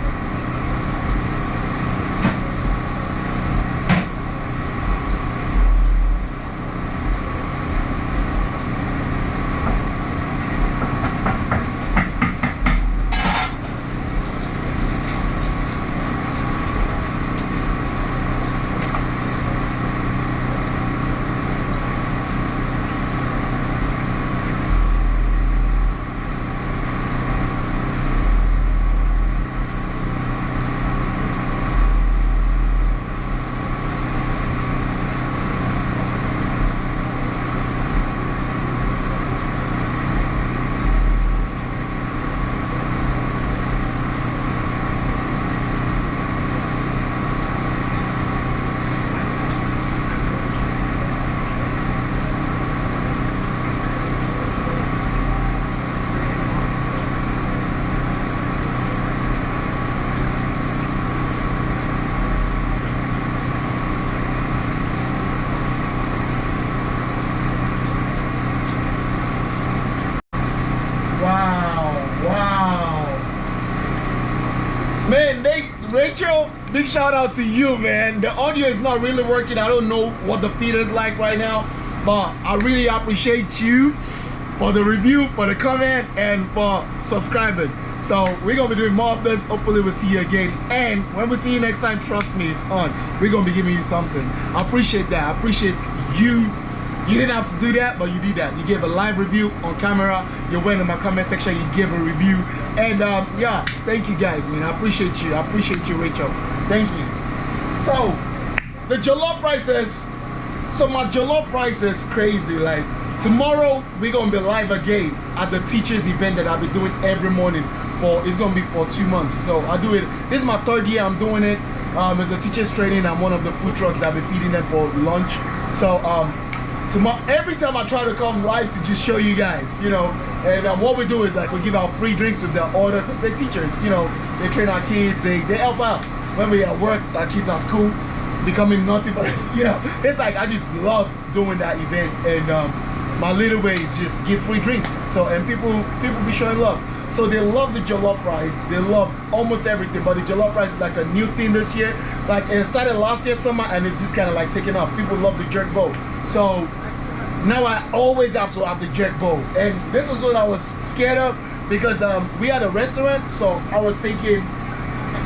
Rachel, big shout out to you, man. The audio is not really working. I don't know what the feed is like right now, but I really appreciate you for the review, for the comment, and for subscribing. So we're gonna be doing more of this. Hopefully we'll see you again, and when we see you next time, trust me, it's on. We're gonna be giving you something. I appreciate that. I appreciate you. You didn't have to do that, but you did that. You gave a live review on camera. You went in my comment section, you gave a review. And yeah, thank you guys, man. I appreciate you. I appreciate you, Rachel. Thank you. So, the jollof rices. So my jollof rice is crazy. Like, tomorrow, we're going to be live again at the teachers event that I'll be doing every morning. It's going to be for 2 months. So, I do it. This is my 3rd year I'm doing it. It's a teachers training. I'm one of the food trucks that I'll be feeding them for lunch. So, every time I try to come live to just show you guys, you know, and what we do is like we give out free drinks with their order, because they're teachers, you know, they train our kids, they help out when we at work, our kids at school, becoming naughty, but you know, it's like I just love doing that event, and my little way is just give free drinks. So, and people be showing love. So they love the jollof rice, they love almost everything, but the jollof rice is like a new thing this year. Like, it started last year summer, and it's just kind of like taking off. People love the jerk bowl. So now I always have to have the jerk bowl, and this is what I was scared of, because we had a restaurant, so I was thinking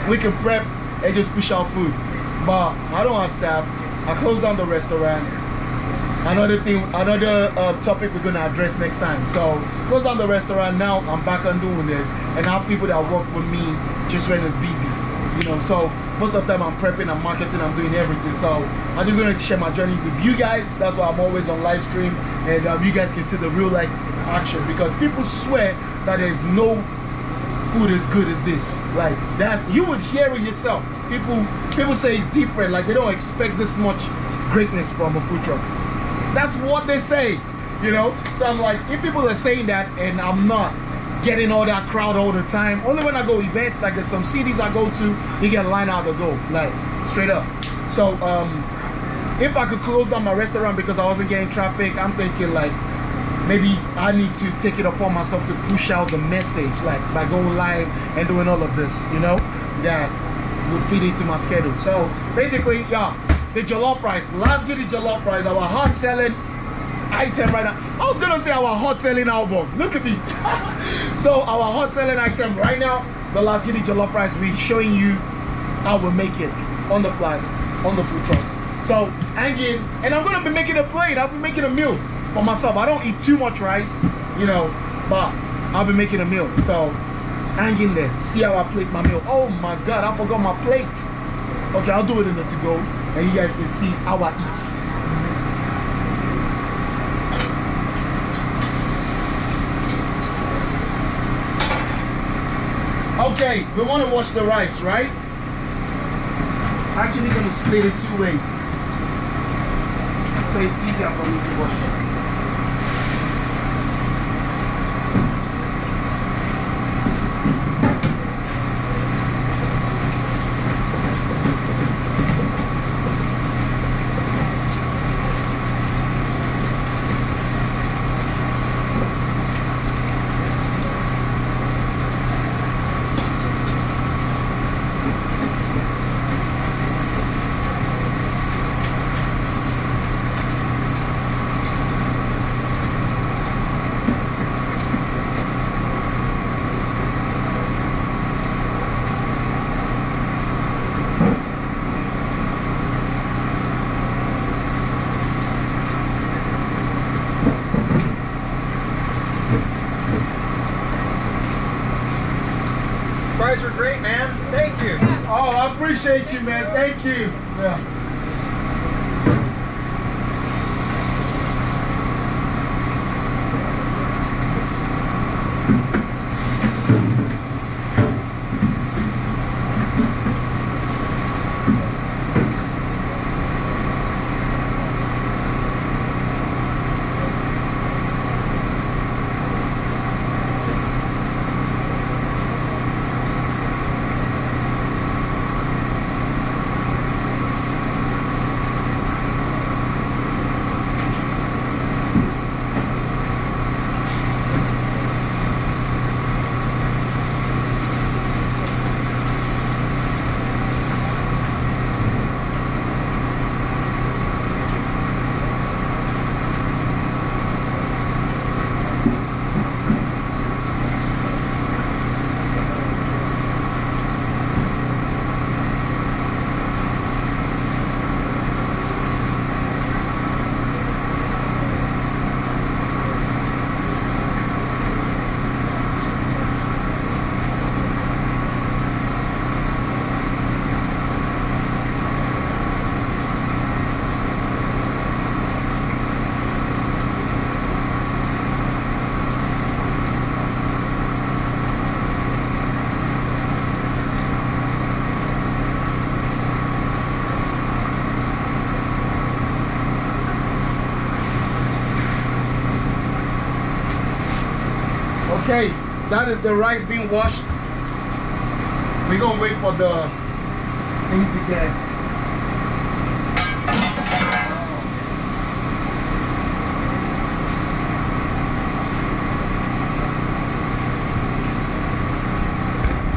we can prep and just push out food, but I don't have staff. I closed down the restaurant. Another topic we're gonna address next time. So close down the restaurant. Now I'm back on doing this, and I have people that work with me just when it's busy, you know. So most of the time I'm prepping, I'm marketing, I'm doing everything. So I just wanted to share my journey with you guys. That's why I'm always on live stream, and you guys can see the real like action, because people swear that there's no food as good as this. Like, that's, you would hear it yourself. People say it's different, like they don't expect this much greatness from a food truck. That's what they say, you know. So I'm like, if people are saying that and I'm not getting all that crowd all the time, only when I go events, like there's some cities I go to, you get a line out the door, like straight up. So if I could close down my restaurant because I wasn't getting traffic, I'm thinking like maybe I need to take it upon myself to push out the message, like by going live and doing all of this, you know, that would fit into my schedule. So basically, yeah, the jollof rice, Lasgidi jollof rice, our hard selling item right now. I was gonna say our hot selling album. Look at me. So our hot selling item right now, the Lasgidi jollof rice. We're showing you how we make it on the fly, on the food truck. So hang in, and I'm gonna be making a plate. I'll be making a meal for myself. I don't eat too much rice, you know, but I'll be making a meal. So hang in there, see how I plate my meal. Oh my God, I forgot my plate. Okay, I'll do it in the to-go, and you guys can see how I eat. Okay, we want to wash the rice, right? Actually going to split it 2 ways, so it's easier for me to wash it. Fries were great, man. Thank you. Oh, I appreciate you, man. Thank you. Yeah. Okay, that is the rice being washed. We're gonna wait for the thing to get.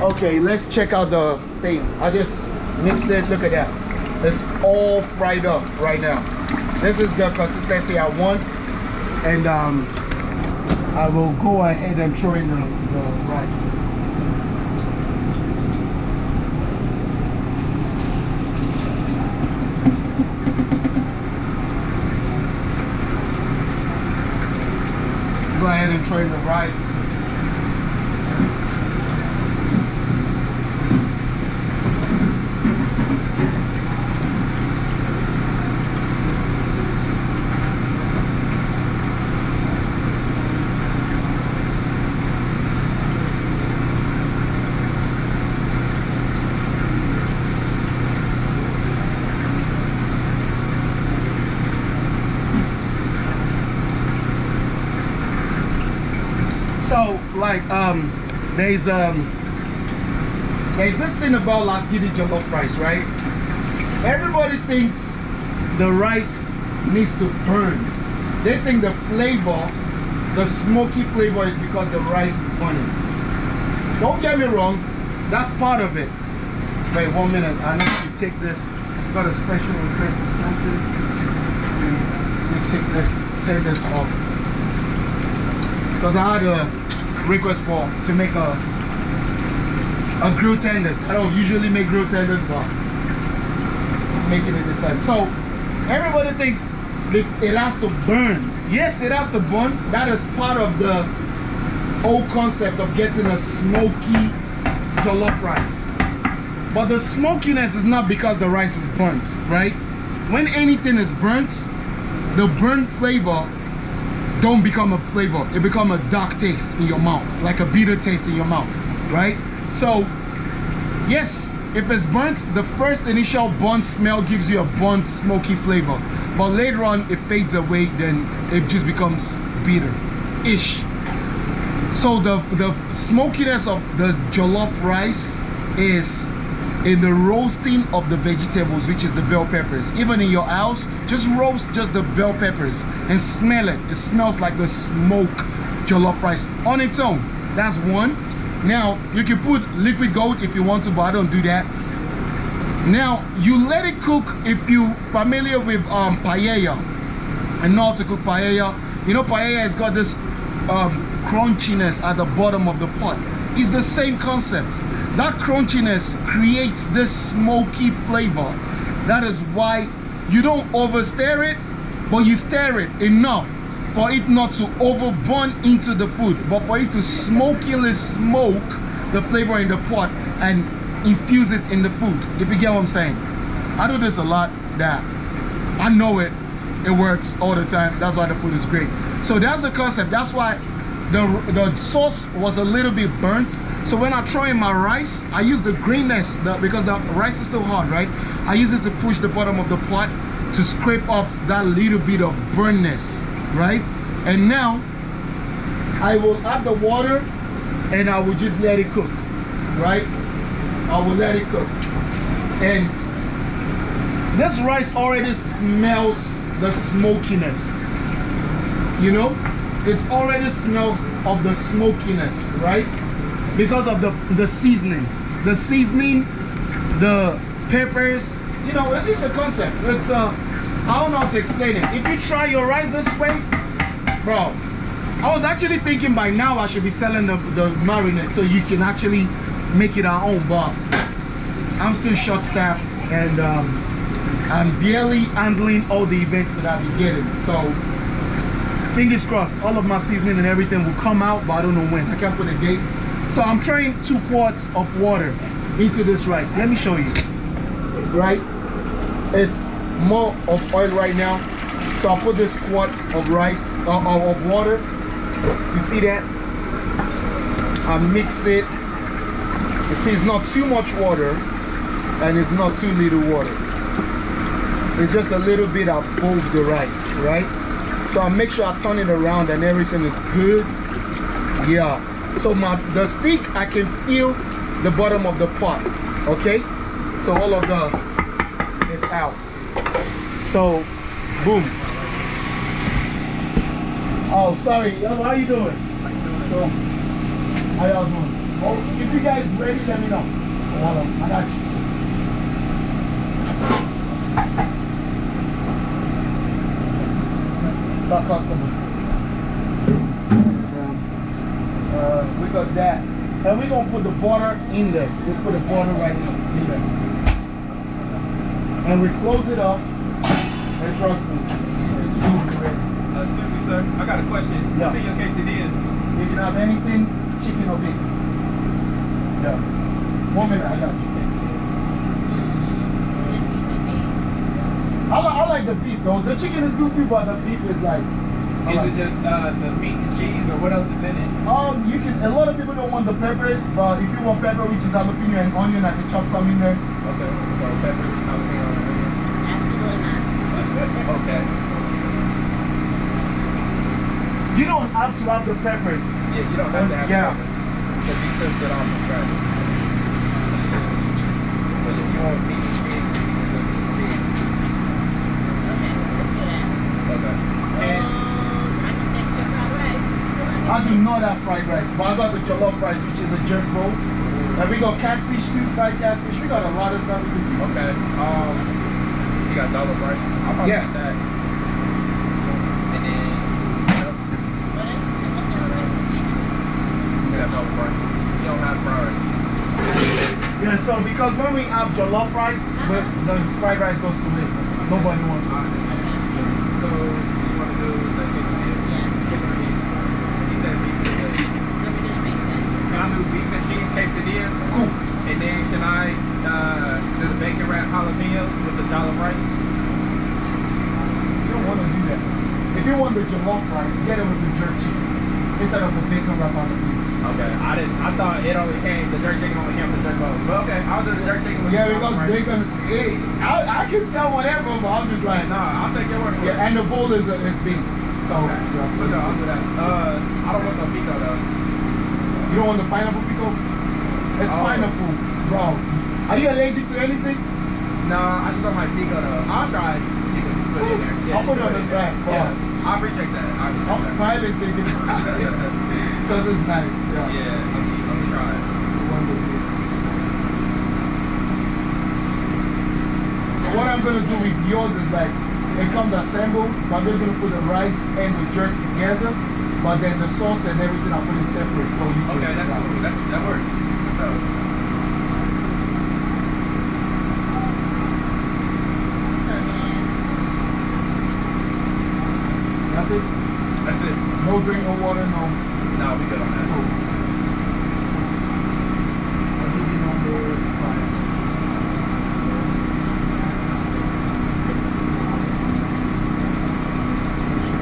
Okay, let's check out the thing. I just mixed it. Look at that. It's all fried up right now. This is the consistency I want, and I will go ahead and throw in the rice. Go ahead and throw in the rice. So like there's this thing about Lasgidi jollof rice, right? Everybody thinks the rice needs to burn. They think the flavor, the smoky flavor, is because the rice is burning. Don't get me wrong, that's part of it. Wait 1 minute, I need to take this. Got a special request or something. We take this. tenders off. Because I had a request to make a grilled tenders. I don't usually make grilled tenders, but I'm making it this time. So everybody thinks it has to burn. Yes, it has to burn. That is part of the whole concept of getting a smoky jollof rice. But the smokiness is not because the rice is burnt, right? When anything is burnt, the burnt flavor don't become a flavor. It become a dark taste in your mouth, like a bitter taste in your mouth, right? So, yes, if it's burnt, the first initial burnt smell gives you a burnt, smoky flavor. But later on, it fades away, then it just becomes bitter-ish. So the smokiness of the jollof rice is in the roasting of the vegetables, which is the bell peppers. Even in your house, just roast just the bell peppers and smell it. It smells like the smoke jollof rice on its own. That's one. Now, you can put liquid gold if you want to, but I don't do that. Now, you let it cook if you're familiar with paella and know how to cook paella. You know, paella has got this crunchiness at the bottom of the pot. It's the same concept. That crunchiness creates this smoky flavor. That is why you don't over stir it, but you stir it enough for it not to over burn into the food, but for it to smokily smoke the flavor in the pot and infuse it in the food, if you get what I'm saying. I do this a lot. That I know it works all the time. That's why the food is great. So that's the concept. That's why the sauce was a little bit burnt. So when I throw in my rice, I use the greenness because the rice is still hard, right? I use it to push the bottom of the pot to scrape off that little bit of burnness, right? And now I will add the water and I will just let it cook, right? I will let it cook. And this rice already smells the smokiness, you know? It already smells of the smokiness, right? Because of the seasoning. The seasoning, the peppers, you know, it's just a concept. It's I don't know how to explain it. If you try your rice this way, bro, I was actually thinking by now I should be selling the marinade so you can actually make it our own, but I'm still short-staffed and I'm barely handling all the events that I've been getting. So fingers crossed, all of my seasoning and everything will come out, but I don't know when. I can't put a date. So I'm trying 2 quarts of water into this rice. Let me show you. Right? It's more of oil right now. So I'll put this quart of rice, of water. You see that? I mix it. You see, it's not too much water and it's not too little water. It's just a little bit above the rice, right? So I make sure I turn it around and everything is good. Yeah. So the stick, I can feel the bottom of the pot. Okay? So all of the is out. So, boom. Oh, sorry. How you doing? So, how y'all doing? Oh, if you guys ready, let me know. Hold on, I got you. That customer. We got that. And we're gonna put the butter in there. We'll put the butter right in there. And we close it off. And trust me, it's ready. Excuse me, sir. I got a question. Yeah. What's in your quesadillas? You can have anything, chicken or beef. Yeah. 1 minute, I got you. I like the beef though. The chicken is good too, but the beef is like. Is it just the meat and cheese, or what else is in it? You can. A lot of people don't want the peppers, but if you want pepper, which is jalapeno and onion, I can chop some in there. Okay, so peppers, jalapeno, and onions. Absolutely not. Okay. You don't have to have the peppers. Yeah, you don't have to have Yeah. peppers because you cook it on the scratch. But if you want meat and cheese, you can use meat and cheese. Okay, let's do that. Okay. And I can take your fried rice. I do not have fried rice, but I got the jollof rice, which is a jerk roll. And we got catfish too, fried catfish. We got a lot of stuff we can do. okay, you got jollof rice. I'll probably Yeah. get that. And then because when we have jollof rice, the fried rice goes to waste. Nobody wants it. So, you want to do the quesadilla? Yeah. Chicken or beef? He said beef. Then we're gonna make that. Can I do beef and cheese quesadilla? Cool. And then can I do the bacon wrap jalapenos with the jollof rice? You don't want to do that. If you want the jollof rice, get it with the jerk chicken instead of the bacon wrap on the beef. Okay, I thought it only came, the jerk chicken only came with the jerk bowl. But okay, I'll do the jerk chicken with Yeah, the because jollof rice. bacon, I can sell whatever, but I'm just like, Nah, I'll take your word for it. yeah, and the bowl is big. So, Okay. yeah, so So no, I'll do that. I don't want no pico though. you don't want the pineapple pico? It's Oh. pineapple, bro. Are you allergic to anything? No, I just don't like pico though. I'll try it. You can put it in there. Yeah, I'll put it you on can the side. Yeah, I appreciate that. I'm smiling thinking because it's nice. Yeah. Yeah, let me try it. So what I'm gonna do with yours is like it comes assembled, but I'm just gonna put the rice and the jerk together, but then the sauce and everything I'll put it separate. So you can, Okay, that's cool. That works. So, So then, That's it. that's it. No drink, no water, no. No, we good on that. Cool. I'll give you number 5.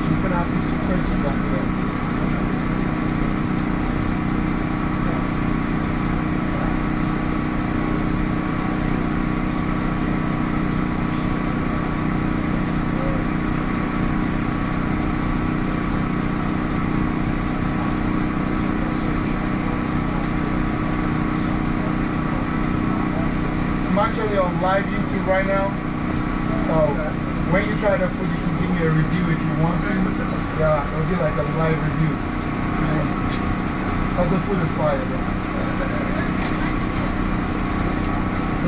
She's gonna ask me 2 questions after that. I'm actually on live YouTube right now, so when you try the food, you can give me a review if you want to. Yeah, it'll be like a live review. Because the food is fire, though.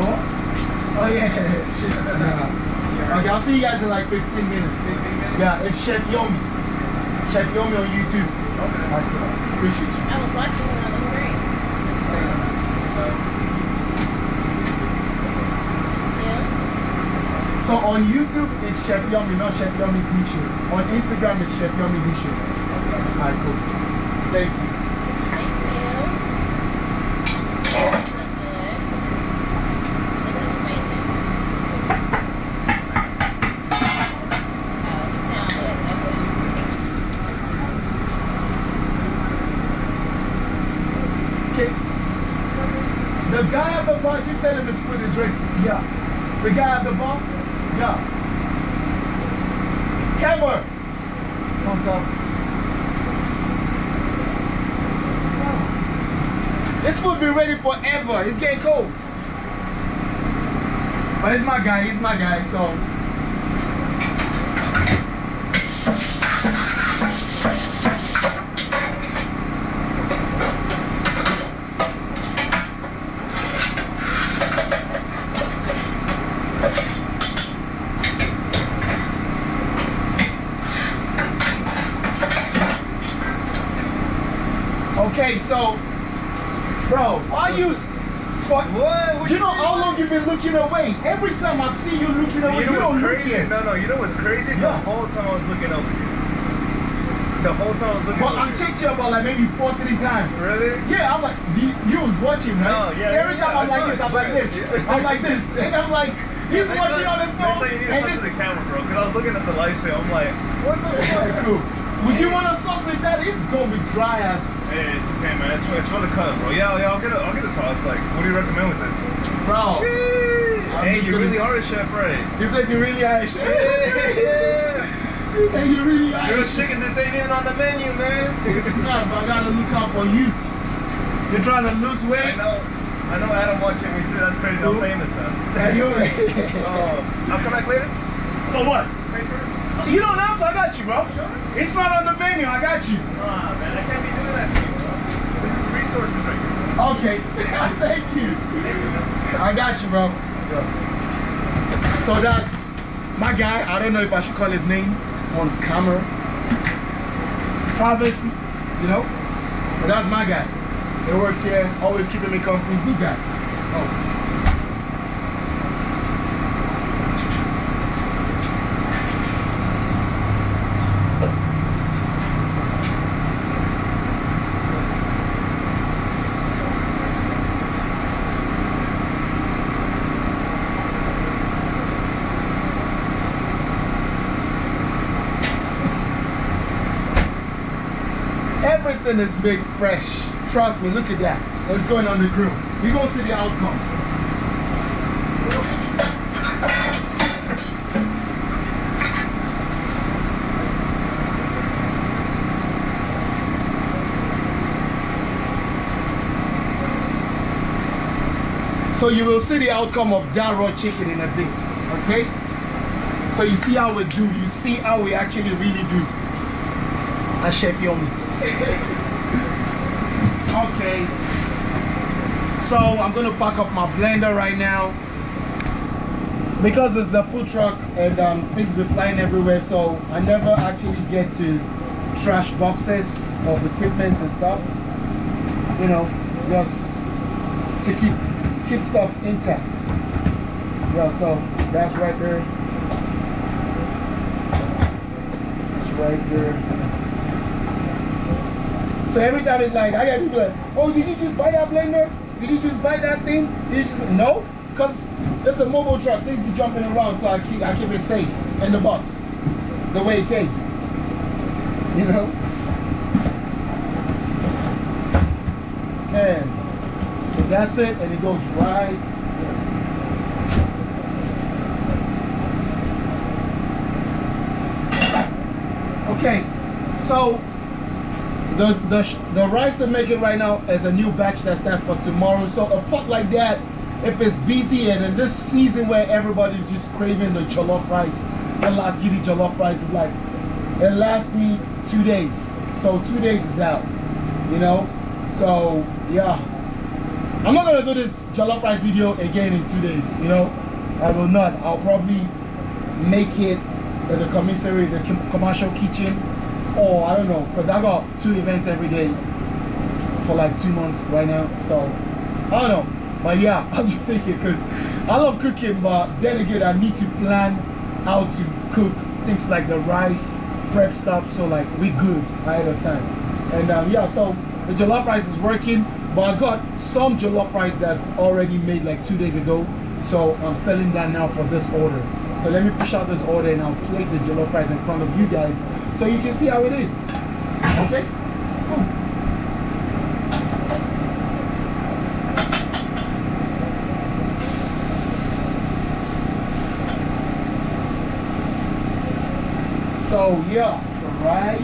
No? Oh yeah, okay, I'll see you guys in like 15 minutes. 15 minutes? Yeah, it's Chefyummi. Chefyummi on YouTube. Okay. Appreciate you. I was watching it on the screen. Yeah. So on YouTube, it's Chefyummi, not Chefyummi Dishes. On Instagram, it's Chefyummi Dishes. Alright, cool. Thank you. Thank you. Look good. This is amazing. Oh, you sound good. That's Okay. The guy at the bar, just tell him his food is ready. Yeah. The guy at the bar? Yeah. Camera! Oh, God. This food be ready forever. It's getting cold. But he's my guy, so. Okay, so, bro, why you? What? You know how long you've been looking away? Every time I see you looking away, you don't look crazy? here. No, you know what's crazy? Yeah. The whole time I was looking over you. The whole time I was looking But over I've you. checked you about like maybe 4, 3 times. Really? Yeah, I'm like, you was watching, right? No, yeah, So every yeah, time I'm I like saw this, it. I'm like this, Yeah. I'm like this, and I'm like, he's watching on his Next phone. time you need to and touch this- the camera, bro, because I was looking at the live stream. I'm like, what the fuck? Yeah, cool. Would you want a sauce with that? It's gonna be dry as. Hey, it's okay, man. It's for the cut, bro. Yeah, I'll get a sauce. Like, what do you recommend with this? Bro. Hey, just you gonna- really are a chef, right? He said you really are a chef. He said you really are a Grilled chef. chicken, this ain't even on the menu, man. It's not, but I gotta look out for you. You're trying to lose weight? I know Adam watching me too. That's crazy. I'm famous, man. And you I'll come back later. for what? Pay for it? You don't have to, I got you, bro. Sure. It's not on the menu, I got you. Ah, man, I can't be doing that to you, bro. This is resources right here. Okay, thank you. Thank you, man. I got you, bro. So that's my guy. I don't know if I should call his name on camera. Privacy, you know? But that's my guy. He works here, always keeping me company. Good guy. Oh. Everything is made fresh. Trust me, look at that. It's going on the grill. You're gonna see the outcome. So you will see the outcome of that raw chicken in a bit, okay? So you see how we do, you see how we actually really do. A Chefyummi. Okay. So I'm gonna pack up my blender right now because it's the food truck and things be flying everywhere. So I never actually get to trash boxes of equipment and stuff. You know, just to keep stuff intact. Yeah, so that's right there. It's right there. So every time it's like, I get people like, oh, did you just buy that blender? Did you just buy that thing? Did you just... No, because it's a mobile truck. Things be jumping around, so I keep it safe in the box, the way it came. You know? And so that's it, and it goes right there. Okay, so the rice I'm making right now is a new batch that starts for tomorrow. So a pot like that, if it's busy and in this season where everybody's just craving the jollof rice, the Lasgidi jollof rice is like, it lasts me 2 days. So 2 days is out, you know? So yeah, I'm not gonna do this jollof rice video again in 2 days, you know? I will not. I'll probably make it in the commissary, the commercial kitchen, or I don't know, because I got 2 events every day for like 2 months right now. So I don't know, but yeah, I'm just thinking because I love cooking, but then again I need to plan how to cook things like the rice, prep stuff, so like we good ahead of time. And yeah, so the jollof rice is working, but I got some jollof rice that's already made like 2 days ago, so I'm selling that now for this order. So let me push out this order and I'll plate the jollof rice in front of you guys so you can see how it is. Okay? Cool. So yeah, the rice.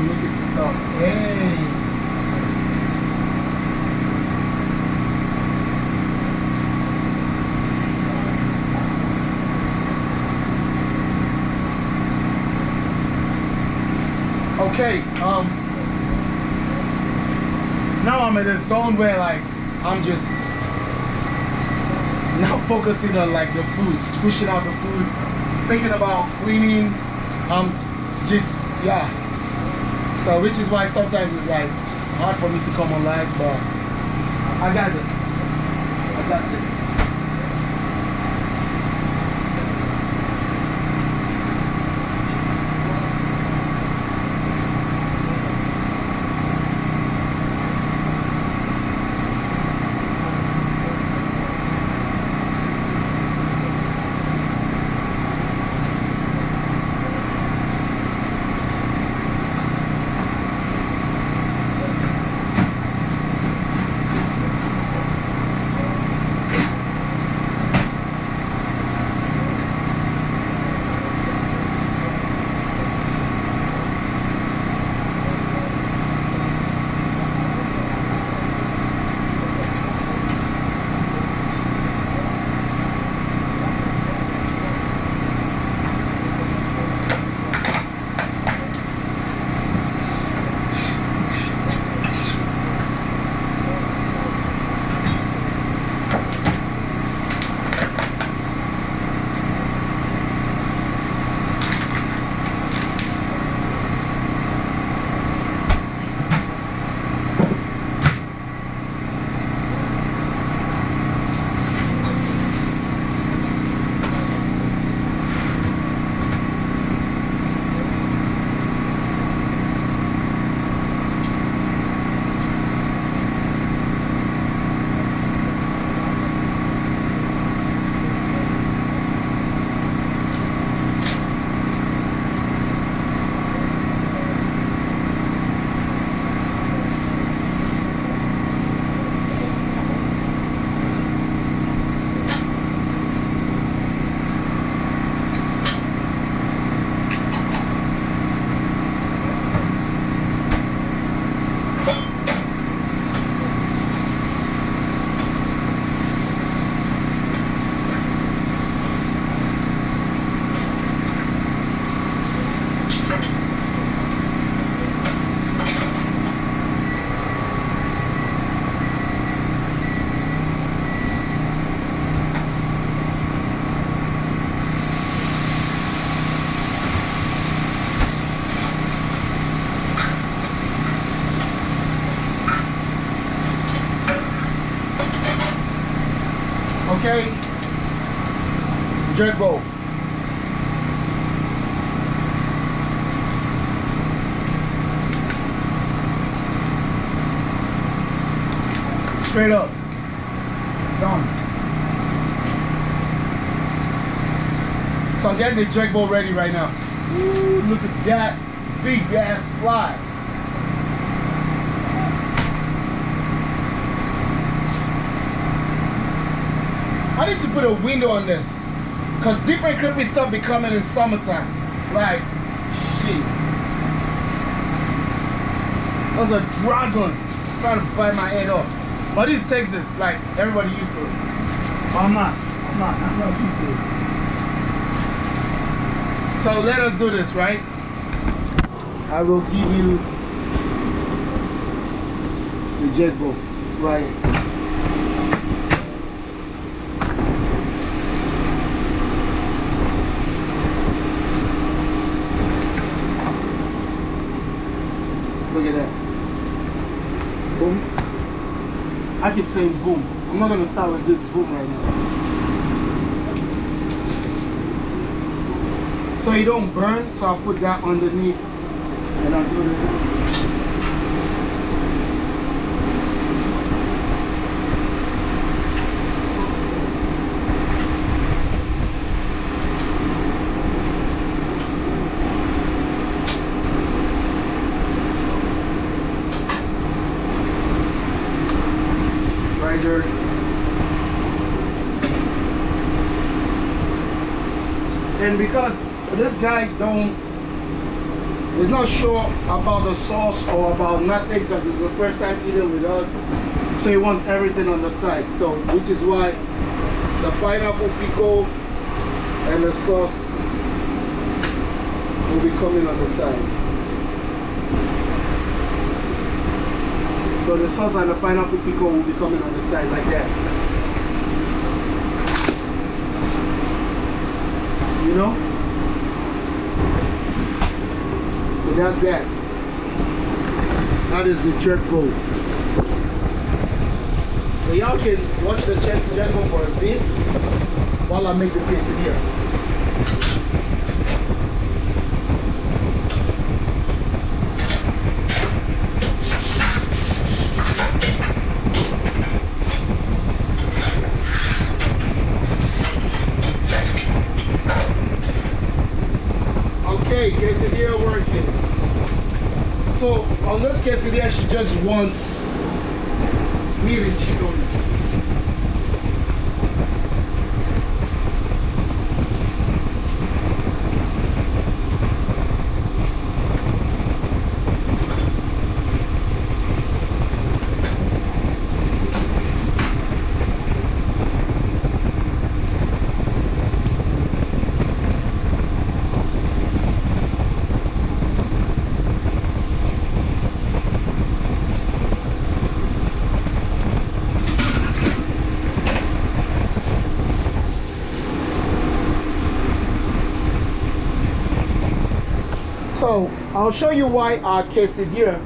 look at this stuff. Hey. Okay, now I'm in a zone where like I'm just now focusing on like the food, pushing out the food, thinking about cleaning, just yeah. So which is why sometimes it's like hard for me to come on live, but I got this. I got this. Okay, jerk bowl. Straight up. Done. So I'm getting the jerk bowl ready right now. Ooh, look at that big ass fly. I need to put a window on this, cause different creepy stuff be coming in summertime. Like, shit. There's a dragon trying to bite my head off. But this is Texas, like everybody used to it. But I'm not used to it. So let us do this, right? I will give you the jet boat, right? Look at that. Boom. I keep saying boom. I'm not gonna start with this boom right now. So you don't burn, so I'll put that underneath and I'll do this. And because this guy don't He's not sure about the sauce or about nothing because it's the first time eating with us. So he wants everything on the side. So which is why the pineapple pickle and the sauce will be coming on the side. So the sauce and the pineapple pickle will be coming on the side like that. You know? So that's that. That is the jerk bowl. So y'all can watch the jerk bowl for a bit while I make the quesadilla. Okay, quesadilla working. So on this quesadilla, she just wants meat and cheese on it. So I'll show you why our quesadilla,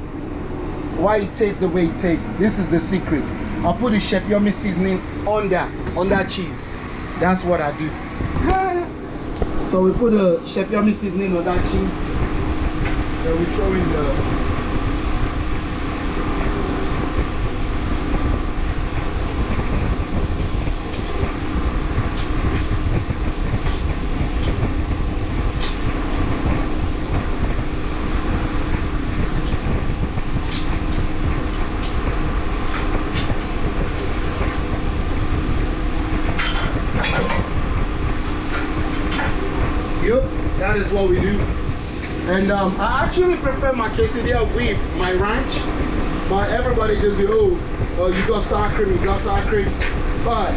why it tastes the way it tastes. This is the secret. I'll put the Chefyummi seasoning on that cheese. That's what I do. So we put the Chefyummi seasoning on that cheese. Then we throw in the that is what we do. And I actually prefer my quesadilla with my ranch, but everybody just be, oh, you got sour cream, you got sour cream. But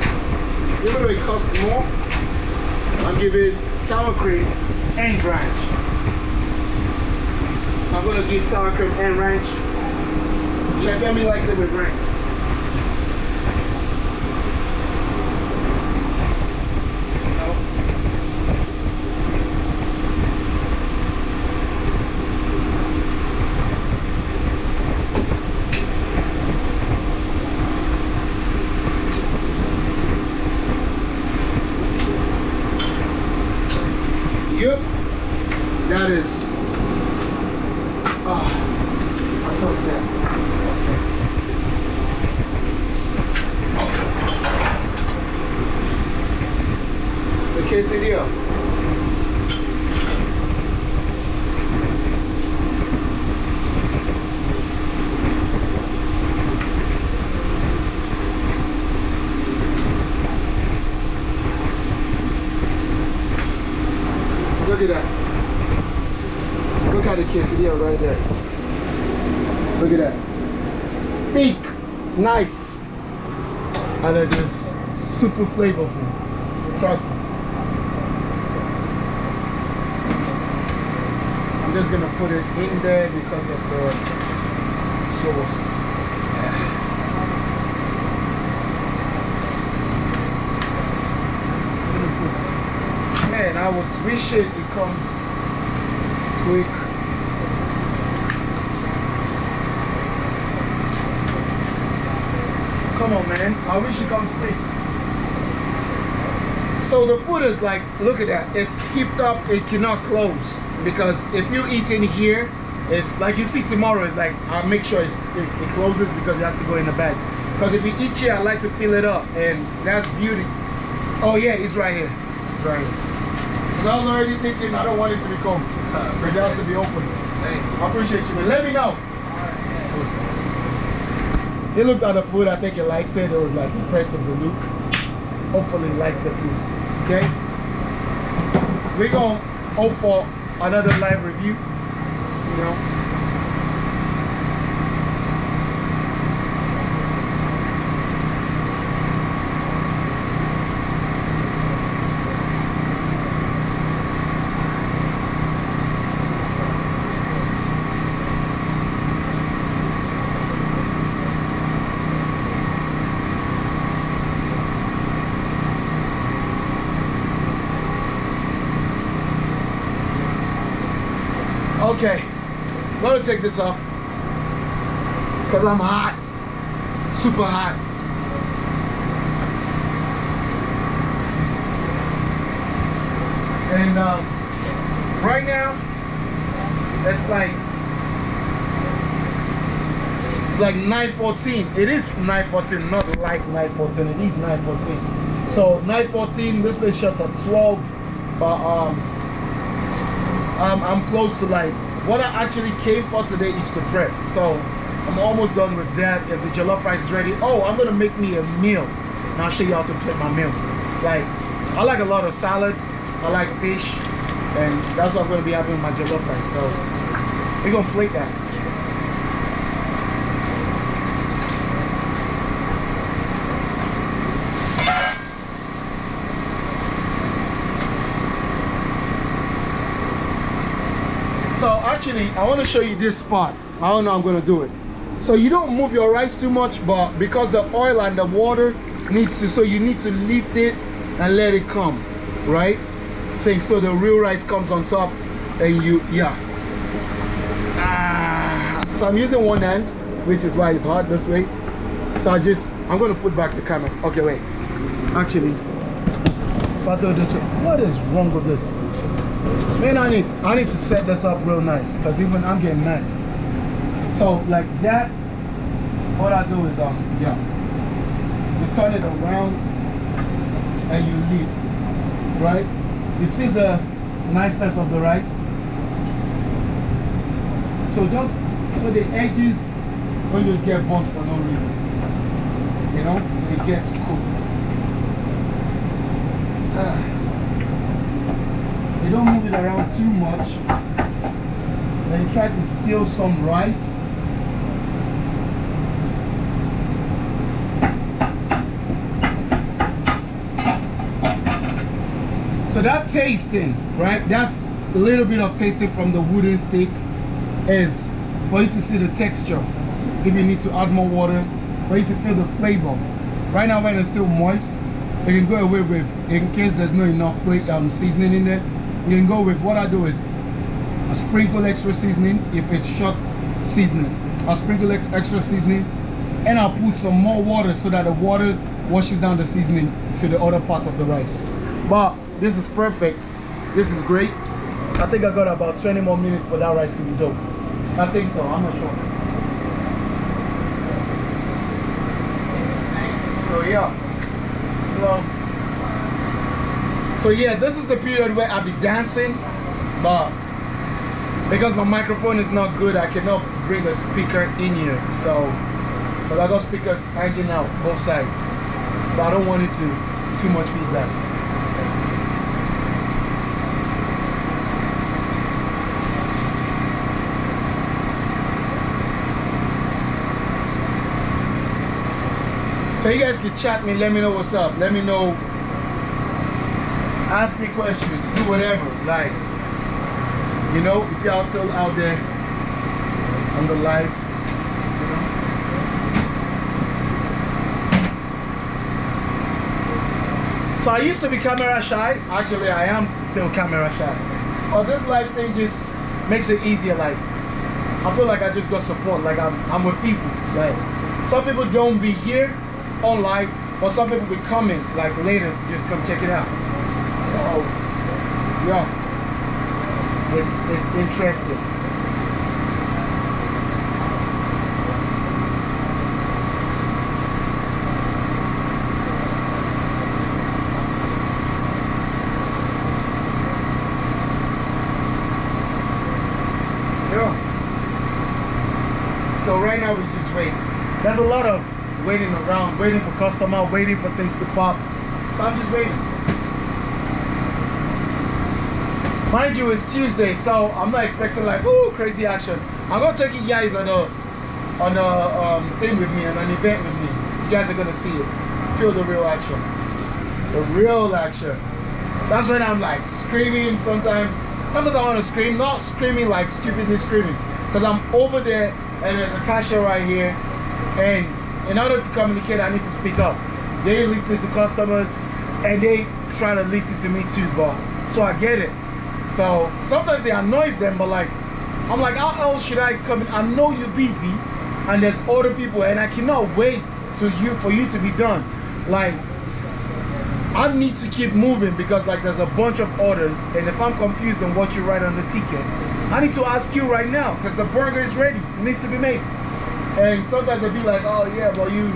even though it costs more, I'll give it sour cream and ranch. So I'm gonna give sour cream and ranch. Chefyummi likes it with ranch. Yep, that is, how close that? The quesadilla. Look at that. Look at the quesadilla right there. Look at that. Thick, nice, and it is super flavorful. Trust me. I'm just gonna put it in there because of the sauce. Man, I was wishing it comes quick. Come on, man. I wish it comes quick. So the food is like, look at that. It's heaped up. It cannot close. Because if you eat in here, it's like you see tomorrow, it's like, I'll make sure it closes because it has to go in the bag. Because if you eat here, I like to fill it up. And that's beauty. Oh yeah, it's right here. It's right here. Because I was already thinking I don't want it to be cold. Because it has to be open. I appreciate you, man. Let me know. He looked at the food. I think he likes it. It was like impressed with the look. Hopefully he likes the food. Okay? We're going to hope for another live review. you know. Okay, I'm gonna take this off because I'm hot, super hot. And right now, it's like 9:14. It is 9:14, not like 9:14. It is 9:14. So 9:14. This place shuts at 12, but I'm close to like what I actually came for today is to prep. So I'm almost done with that. If the jollof rice is ready, oh, I'm gonna make me a meal and I'll show you how to prep my meal. Like, I like a lot of salad, I like fish, and that's what I'm gonna be having with my jollof rice. So we're gonna plate that. So actually, I want to show you this spot. I don't know I'm going to do it. So you don't move your rice too much, but because the oil and the water needs to, so you need to lift it and let it come, right? Sink, so the real rice comes on top and you, yeah. So I'm using one hand, which is why it's hard this way. So I'm going to put back the camera. Okay, wait. Actually, if I do it this way, what is wrong with this? Man, I need to set this up real nice because even I'm getting mad. So like that, what I do is yeah, you turn it around and you lift, right? You see the niceness of the rice? So just so the edges don't just get burnt for no reason, you know, so it gets cooked. You don't move it around too much. Then you try to steal some rice. So that tasting, right? That's a little bit of tasting from the wooden stick is for you to see the texture. If you need to add more water, for you to feel the flavor. Right now when it's still moist, you can go away with, in case there's not enough seasoning in there, you can go with, what I do is I sprinkle extra seasoning. If it's short seasoning, I'll sprinkle extra seasoning and I'll put some more water so that the water washes down the seasoning to the other part of the rice. But this is perfect. This is great. I think I got about 20 more minutes for that rice to be done. I think so, I'm not sure. So yeah. So yeah, this is the period where I'll be dancing, but because my microphone is not good, I cannot bring a speaker in here. So, but I got speakers hanging out both sides, so I don't want it to too much feedback. So you guys can chat me, let me know what's up, let me know, ask me questions, do whatever, like, you know, if y'all still out there on the live, you know. So I used to be camera shy. Actually, I am still camera shy. But this live thing just makes it easier. Like, I feel like I just got support. Like I'm with people. Like, some people don't be here on live, but some people be coming like later to just come check it out. So, yeah, it's interesting. Yeah. So right now we just wait. There's a lot of waiting around, waiting for customer, waiting for things to pop. So I'm just waiting. Mind you, it's Tuesday, so I'm not expecting like, ooh, crazy action. I'm gonna take you guys on a thing with me, on an event with me. You guys are gonna see it. Feel the real action. The real action. That's when I'm like screaming sometimes. Sometimes I want to scream, not screaming like stupidly screaming, because I'm over there and there's a cashier right here, and in order to communicate, I need to speak up. They listen to customers and they try to listen to me too, but so I get it. So sometimes it annoys them, but like I'm like, how else should I come in? I know you're busy and there's other people and I cannot wait for you to be done. Like I need to keep moving because like there's a bunch of orders, and if I'm confused on what you write on the ticket, I need to ask you right now because the burger is ready. It needs to be made. And sometimes they'll be like, oh yeah, but you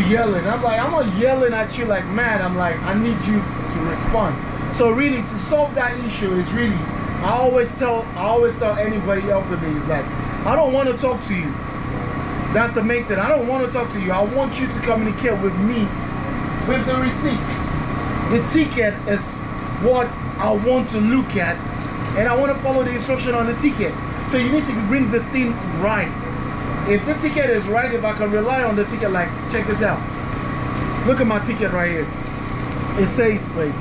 yelling. I'm like, I'm not yelling at you like mad. I'm like, I need you to respond. So really, to solve that issue is really, I always tell anybody helping me is like, I don't want to talk to you. That's the main thing. I don't want to talk to you. I want you to communicate with me with the receipts. The ticket is what I want to look at, and I want to follow the instruction on the ticket. So you need to bring the thing right. If the ticket is right, if I can rely on the ticket, like, check this out. Look at my ticket right here. It says, wait,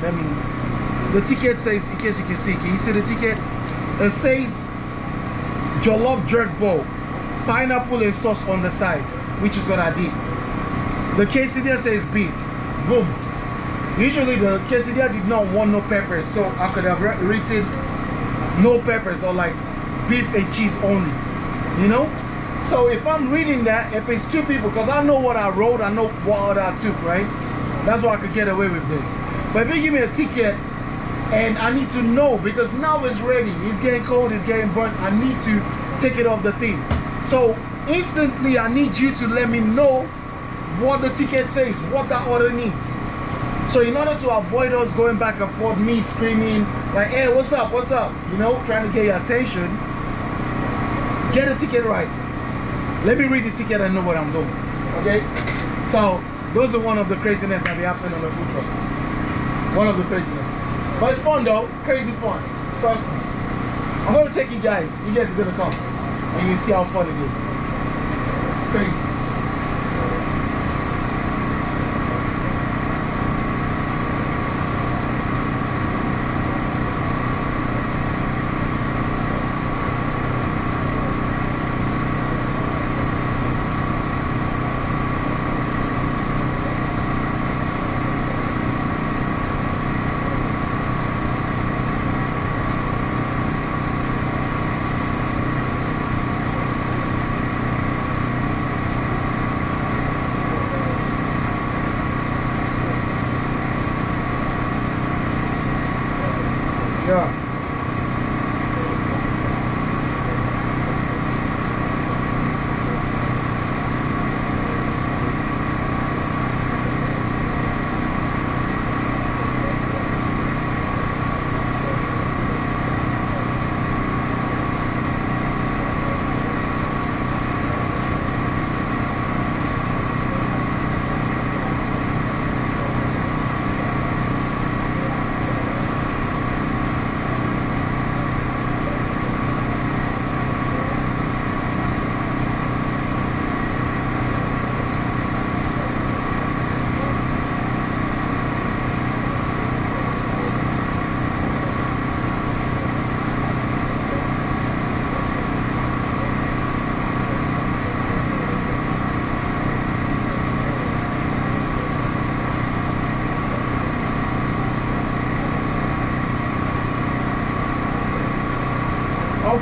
the ticket says, in case you can you see the ticket? It says jollof jerk bowl, pineapple and sauce on the side, which is what I did. The quesadilla says beef, boom. Usually the quesadilla did not want no peppers, so I could have written no peppers or like beef and cheese only, you know? So if I'm reading that, if it's two people, because I know what I wrote, I know what order I took, right? That's why I could get away with this. But if you give me a ticket and I need to know, because now it's ready, it's getting cold, it's getting burnt, I need to take it off the thing. So instantly I need you to let me know what the ticket says, what that order needs. So in order to avoid us going back and forth, me screaming like, hey, what's up, you know, trying to get your attention, get the ticket right. Let me read the ticket and know what I'm doing, okay? So those are one of the craziness that be happening on the food truck. One of the craziness. But it's fun though, crazy fun, trust me. I'm gonna take you guys are gonna come and you see how fun it is. It's crazy. Yeah.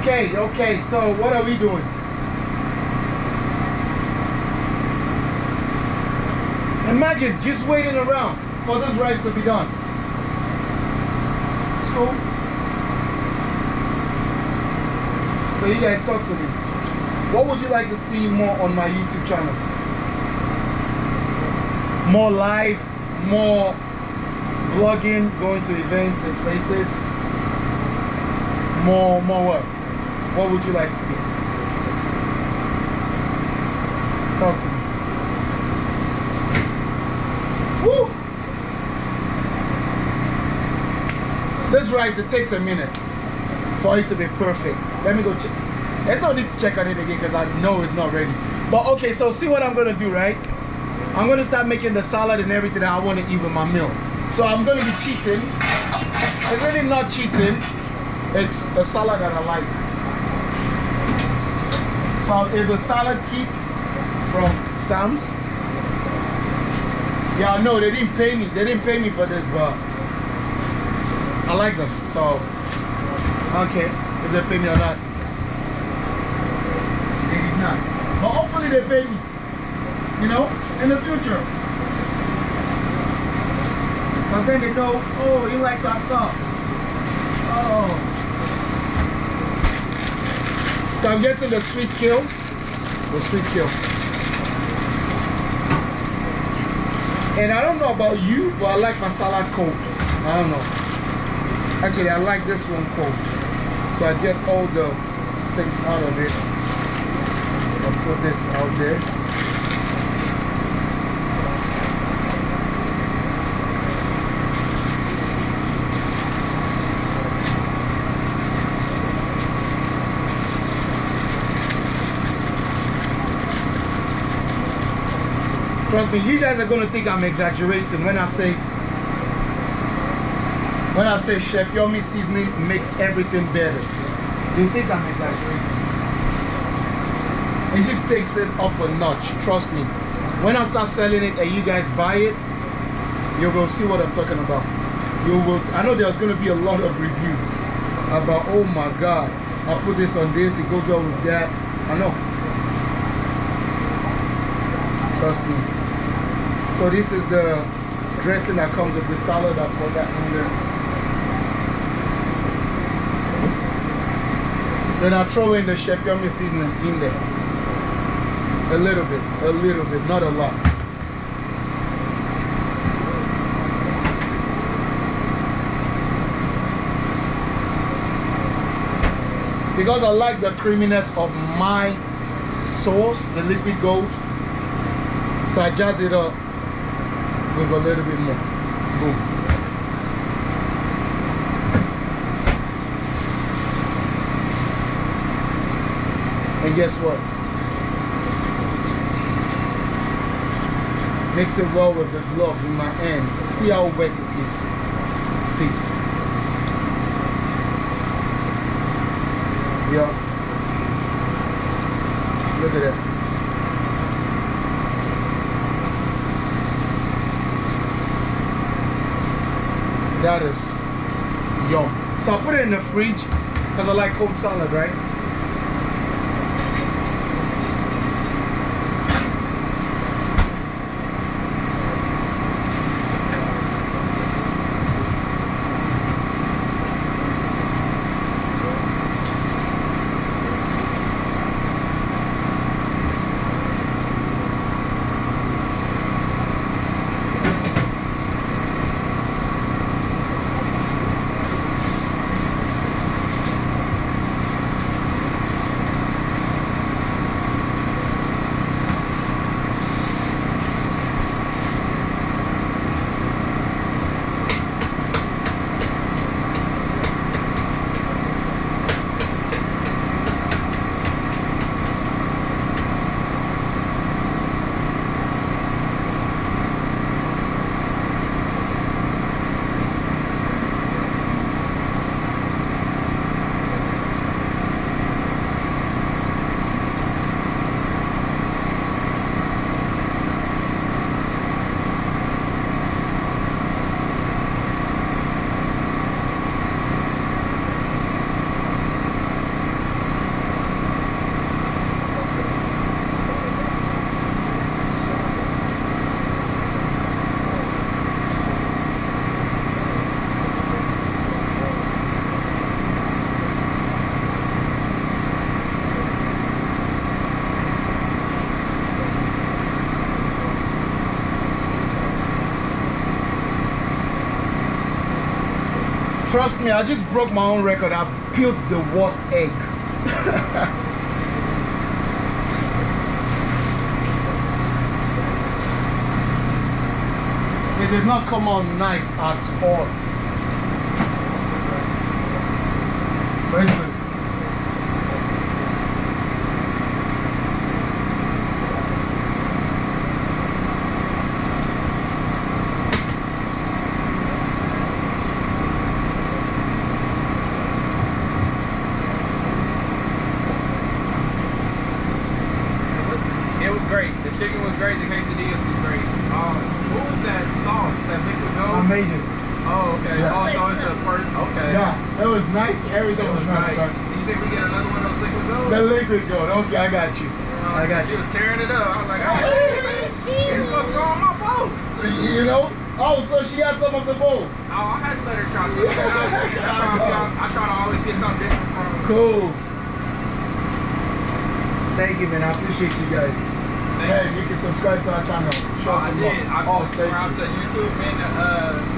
Okay, so what are we doing? Imagine just waiting around for this rice to be done. It's cool. So you guys talk to me. What would you like to see more on my YouTube channel? More live, more vlogging, going to events and places. More what? What would you like to see? Talk to me. Woo! This rice, it takes a minute for it to be perfect. Let me go check. There's no need to check on it again because I know it's not ready. But okay, so see what I'm gonna do, right? I'm gonna start making the salad and everything that I want to eat with my meal. So I'm gonna be cheating. It's really not cheating. It's a salad that I like. So it's a salad kit from Sam's. Yeah, no, they didn't pay me. They didn't pay me for this, but I like them. So, okay, if they pay me or not. They did not. But hopefully they pay me, you know, in the future. Because then they know, oh, he likes our stuff. Oh. So I'm getting the sweet kill. The sweet kill. And I don't know about you, but I like my salad cold. I don't know. Actually, I like this one cold. So I get all the things out of it. I'll put this out there. Trust me, you guys are gonna think I'm exaggerating when I say Chefyummi seasoning makes everything better. You think I'm exaggerating. It just takes it up a notch, trust me. When I start selling it and you guys buy it, you will see what I'm talking about. You will. I know there's gonna be a lot of reviews about, oh my God, I put this on this, it goes well with that. I know. Trust me. So this is the dressing that comes with the salad. I put that in there. Then I throw in the Chefyummi seasoning in there. A little bit, not a lot. Because I like the creaminess of my sauce, the liquid gold. So I jazz it up with a little bit more. Boom. And guess what? Mix it well with the gloves in my hand. See how wet it is. See. Yeah. Look at that. That is yum. So I put it in the fridge because I like cold salad, right? Trust me, I just broke my own record. I peeled the worst egg. It did not come out nice at all. But it's good. It was great. The chicken was great. The quesadillas was great. What was that sauce? That liquid gold? I made it. Oh, okay. Yeah. Oh, so it's a okay. Yeah, it was nice. Everything It was was nice. nice. Do you think we get another one of those liquid golds? The liquid gold. Okay, I got you. I got She you. was tearing it up. I was like, hey, it's supposed to go on my boat. So, you know? Oh, so she had some of the bowl. Oh, I had to let her try something. That's why I try to always get something different from her. Cool. Thank you, man. I appreciate you guys. Hey, you can subscribe to our channel. Show I some did. love. I subscribed to YouTube and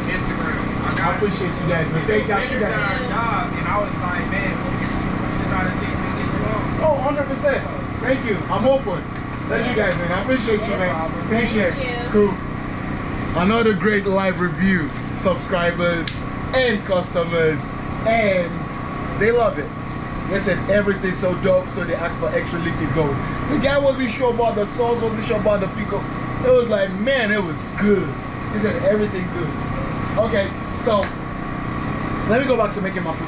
Instagram. I appreciate you guys. But thank y'all. She got our job, and I was like, man, we should try to see if we can get you on. Oh, 100%. Thank you. I'm open. Thank you guys, man. I appreciate you, man. Take care. Cool. Another great live review. Subscribers and customers, and they love it. They said everything's so dope, so they asked for extra liquid gold. The guy wasn't sure about the sauce, wasn't sure about the pickle. It was like, man, it was good. He said everything good. Okay, so let me go back to making my food.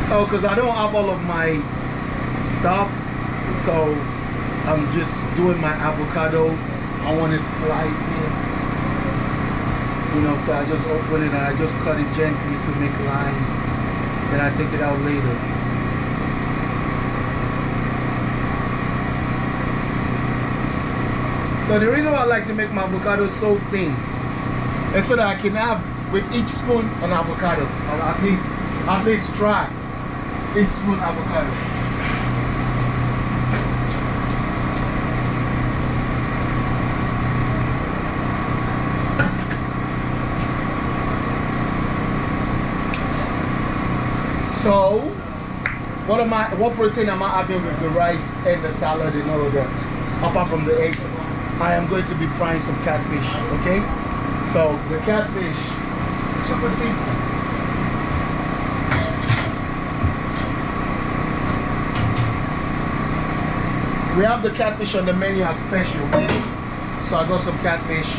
So, because I don't have all of my stuff, so I'm just doing my avocado. I want to slice it, you know, so I just open it and I just cut it gently to make lines. Then I take it out later. So the reason why I like to make my avocado so thin is so that I can have with each spoon an avocado, or at least try each spoon avocado. So, what protein am I having with the rice and the salad and all of that? Apart from the eggs, I am going to be frying some catfish, okay? So, the catfish, super simple. We have the catfish on the menu as special. So I got some catfish.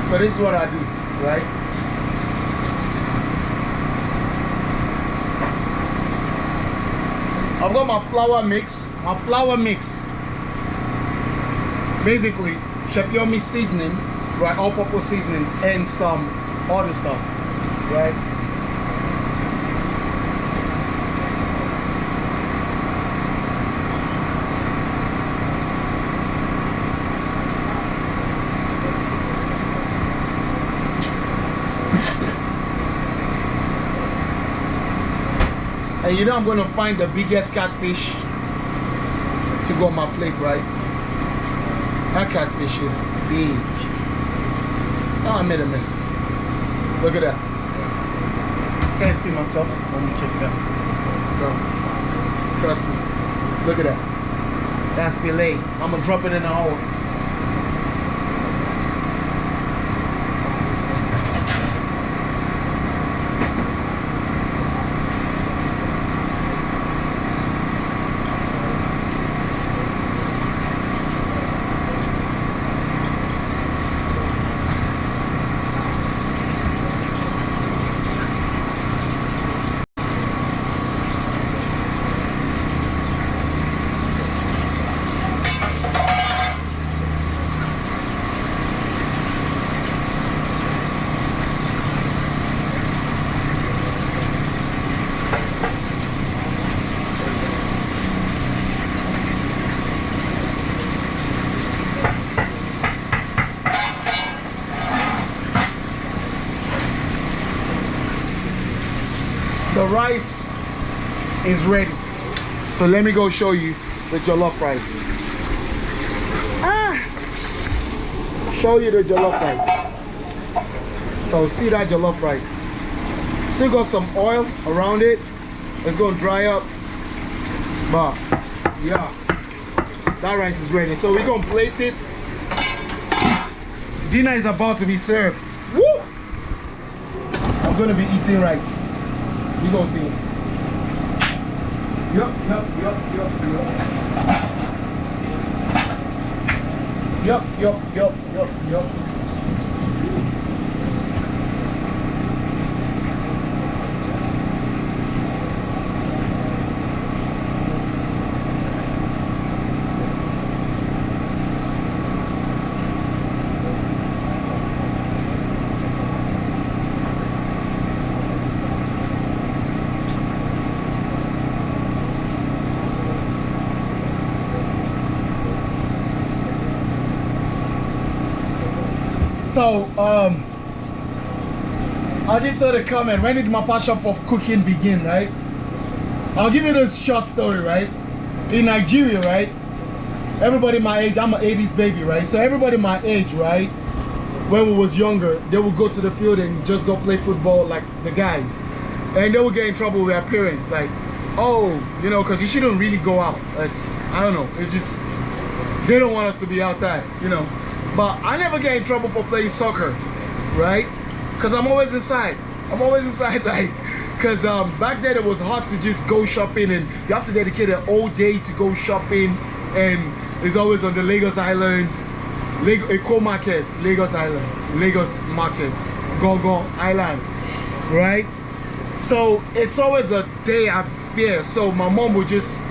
So this is what I do, right? I've got my flour mix. My flour mix, basically, Chefyummi seasoning, right? All-purpose seasoning and some other stuff, right? And you know I'm going to find the biggest catfish to go on my plate, right? That catfish is big. Oh, I made a mess. Look at that. Can't see myself. Let me check it out. So, trust me. Look at that. That's filet. I'm going to drop it in the hole. The rice is ready. So let me go show you the jollof rice. Show you the jollof rice. So see that jollof rice. Still got some oil around it. It's gonna dry up. But yeah, that rice is ready. So we're gonna plate it. Dinner is about to be served. Woo! I'm gonna be eating rice. You gonna see it. Yup. So, I just saw the comment, when did my passion for cooking begin, right? I'll give you this short story, right? In Nigeria, right? Everybody my age, I'm an 80s baby, right? So everybody my age, right? When we was younger, they would go to the field and just go play football like the guys. And they would get in trouble with their parents, like, oh, you know, because you shouldn't really go out. It's, I don't know, it's just, they don't want us to be outside, you know. But I never get in trouble for playing soccer, right? Because I'm always inside. Like, because back then it was hard to just go shopping, and you have to dedicate an whole day to go shopping, and it's always on the Lagos Island, Eco Markets, Lagos Island, Lagos Markets, Gongon Island, right? So it's always a day out here. So my mom would just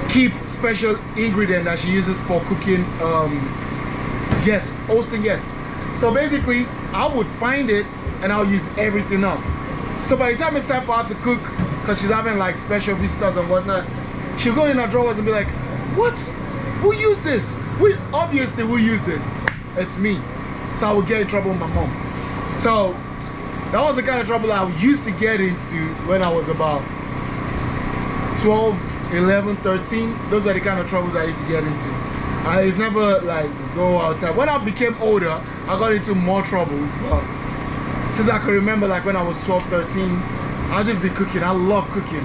keep special ingredient that she uses for cooking guests, hosting guests. So basically, I would find it and I'll use everything up. So by the time it's time for her to cook, because she's having like special visitors and whatnot, she'll go in her drawers and be like, what? Who used this? Obviously, who used it? It's me. So I would get in trouble with my mom. So that was the kind of trouble I used to get into when I was about 12, 11, 13. Those are the kind of troubles I used to get into. It's never like go outside. When I became older, I got into more troubles. But since I can remember, like when I was 12, 13, I'll just be cooking. I love cooking.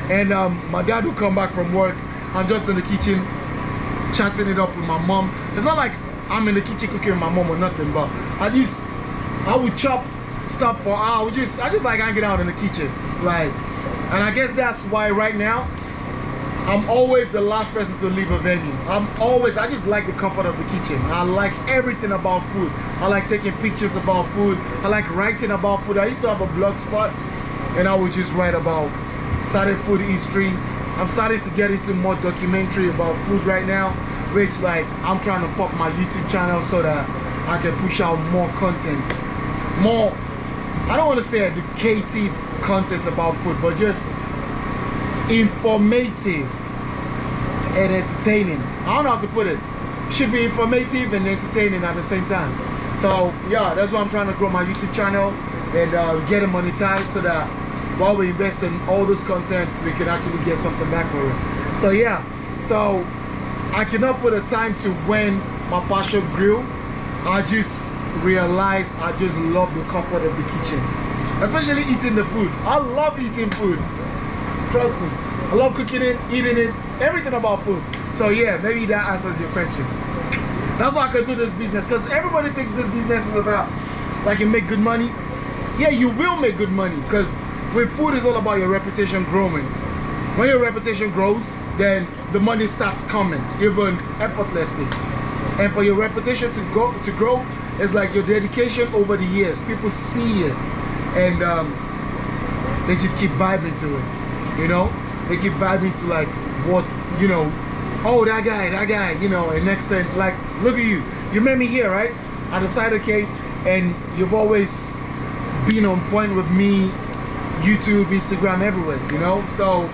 And my dad would come back from work. I'm just in the kitchen, chatting it up with my mom. It's not like I'm in the kitchen cooking with my mom or nothing, but I would chop stuff for hours. I just like hanging out in the kitchen. Like, and I guess that's why right now, I'm always the last person to leave a venue. I just like the comfort of the kitchen. I like everything about food. I like taking pictures about food. I like writing about food. I used to have a blog spot and I would just write about starting food history. I'm starting to get into more documentary about food right now, which like I'm trying to pop my YouTube channel so that I can push out more content. More, I don't want to say educative content about food, but just informative and entertaining. I don't know how to put it. Should be informative and entertaining at the same time. So yeah, that's why I'm trying to grow my YouTube channel and get it monetized so that while we invest in all this content, we can actually get something back for it. So yeah, so I cannot put a time to when my passion grew. I just realized I just love the comfort of the kitchen, especially eating the food. I love eating food. Trust me, I love cooking it, eating it, everything about food. So yeah, maybe that answers your question. That's why I can do this business, because everybody thinks this business is about like you make good money. Yeah, you will make good money, because with food is all about your reputation growing. When your reputation grows, then the money starts coming, even effortlessly. And for your reputation to grow, it's like your dedication over the years. People see it, and they just keep vibing to it. You know, they keep vibing to like what, you know, oh that guy, you know, and next thing, like, look at you. You met me here, right? At the Cider Cake, and you've always been on point with me, YouTube, Instagram, everywhere, you know? So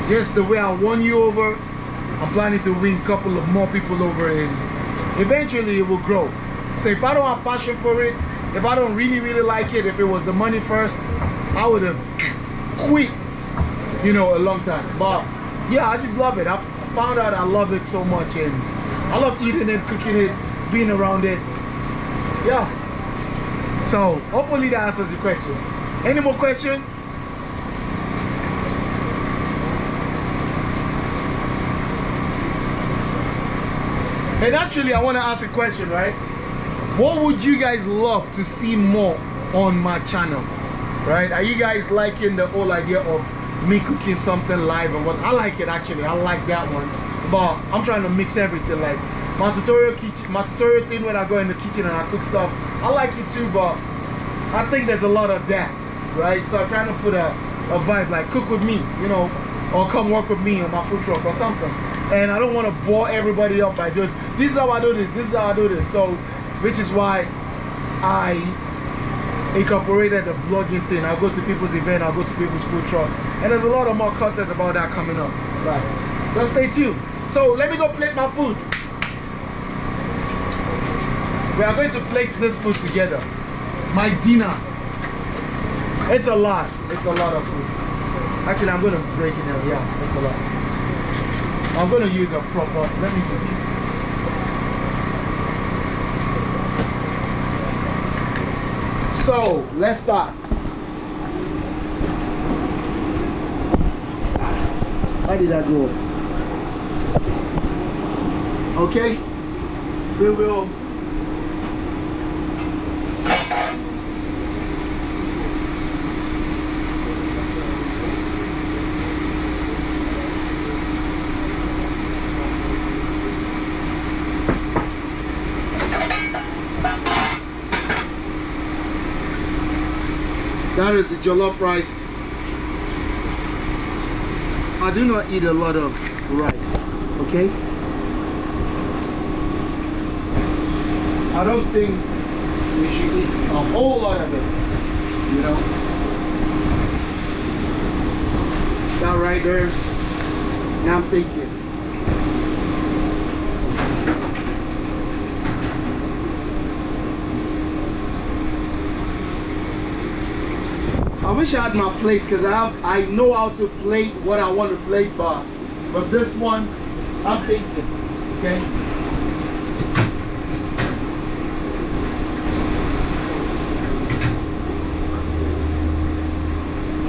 just the way I won you over, I'm planning to win a couple of more people over, and eventually it will grow. So if I don't have passion for it, if I don't really like it, if it was the money first, I would have quit, you know, a long time. But yeah, I just love it. I found out I love it so much, and I love eating it, cooking it, being around it. Yeah. So hopefully that answers your question. Any more questions? And actually, I want to ask a question, right? What would you guys love to see more on my channel? right? Are you guys liking the whole idea of me cooking something live and what? I like it actually. I like that one. But I'm trying to mix everything. Like my tutorial thing when I go in the kitchen and I cook stuff, I like it too, but I think there's a lot of that, right? So I'm trying to put a vibe like cook with me, you know, or come work with me on my food truck or something. And I don't want to bore everybody up by just, this is how I do this, this is how I do this. So, which is why I incorporated the vlogging thing. I'll go to people's event, I'll go to people's food truck. And there's a lot of more content about that coming up. Right. Just stay tuned. So let me go plate my food. We are going to plate this food together. My dinner. It's a lot. It's a lot of food. Actually, I'm going to break it down. Yeah, it's a lot. I'm going to use a proper, let me use it. So, let's start. How did that go? Okay, we will. That is the jollof rice. I do not eat a lot of rice, okay? I don't think we should eat a whole lot of it, you know? That right there, now I'm thinking. I wish I had my plates because I know how to plate what I want to plate, but this one, I'm thinking, okay?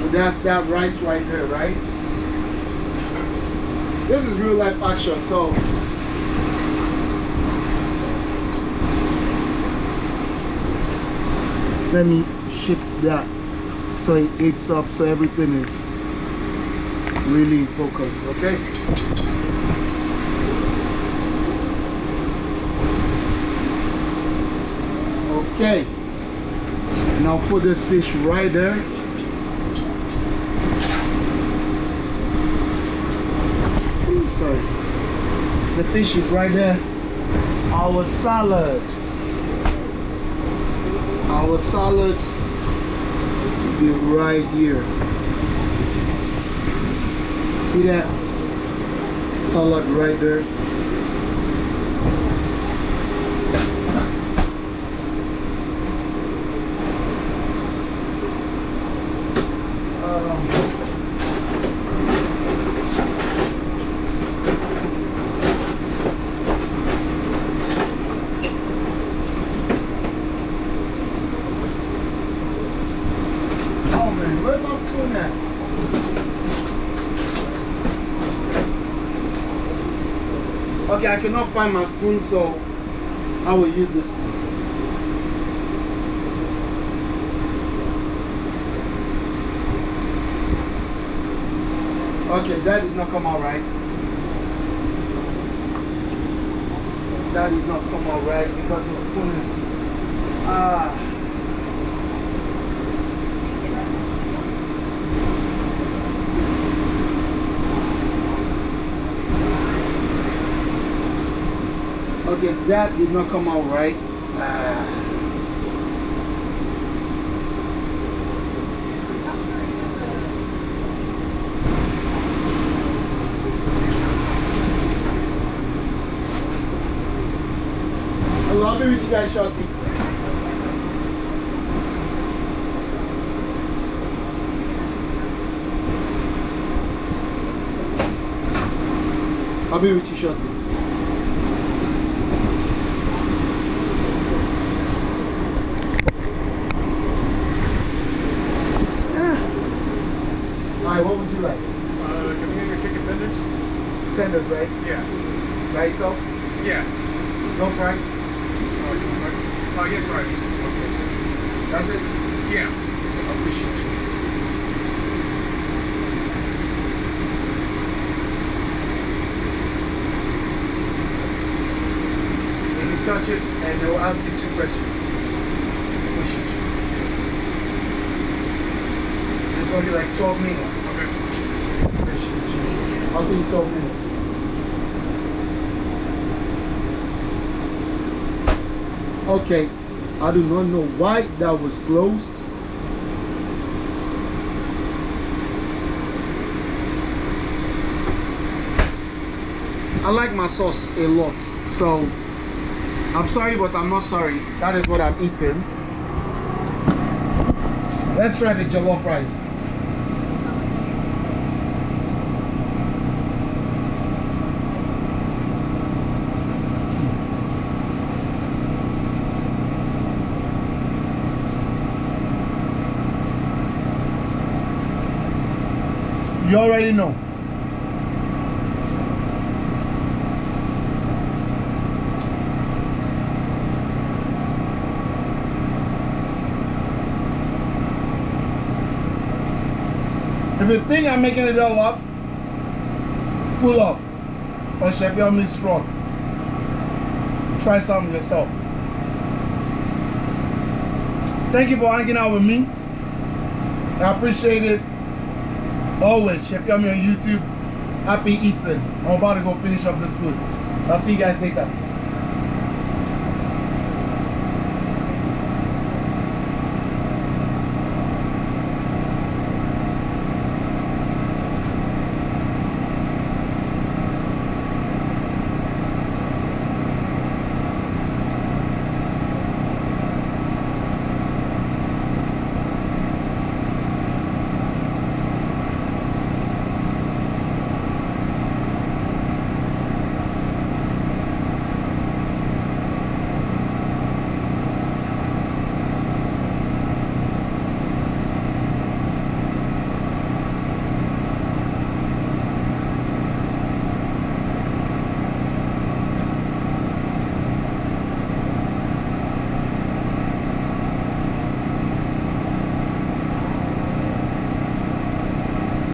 So that's that rice right there, right? This is real life action, so let me shift that. So it eats up, so everything is really in focus, okay? Okay. Now put this fish right there. Ooh, sorry. The fish is right there. Our salad. Our salad. Right here. See that salad right there? Where's my spoon at? Okay, I cannot find my spoon, so I will use this spoon. Okay, that did not come out right. That did not come out right because the spoon is okay, that did not come out right. I'll be with you guys shortly. I'll be with you shortly. Alright, what would you like? Can we get your chicken tenders? Tenders, right? Yeah. By itself? Yeah. No fries? Oh, yes, right. That's it? Yeah. appreciate you. And you touch it, and they will ask you 2 questions. Appreciate you. It's gonna be like 12 minutes. Okay. Appreciate you. I'll see you 12 minutes. Okay, I do not know why that was closed. I like my sauce a lot, so I'm sorry, but I'm not sorry. That is what I'm eating. Let's try the jollof rice. You already know. If you think I'm making it all up, pull up on Chefyummi's truck. Try something yourself. Thank you for hanging out with me. I appreciate it. Always, Chefyummi on YouTube. Happy eating. I'm about to go finish up this food. I'll see you guys later.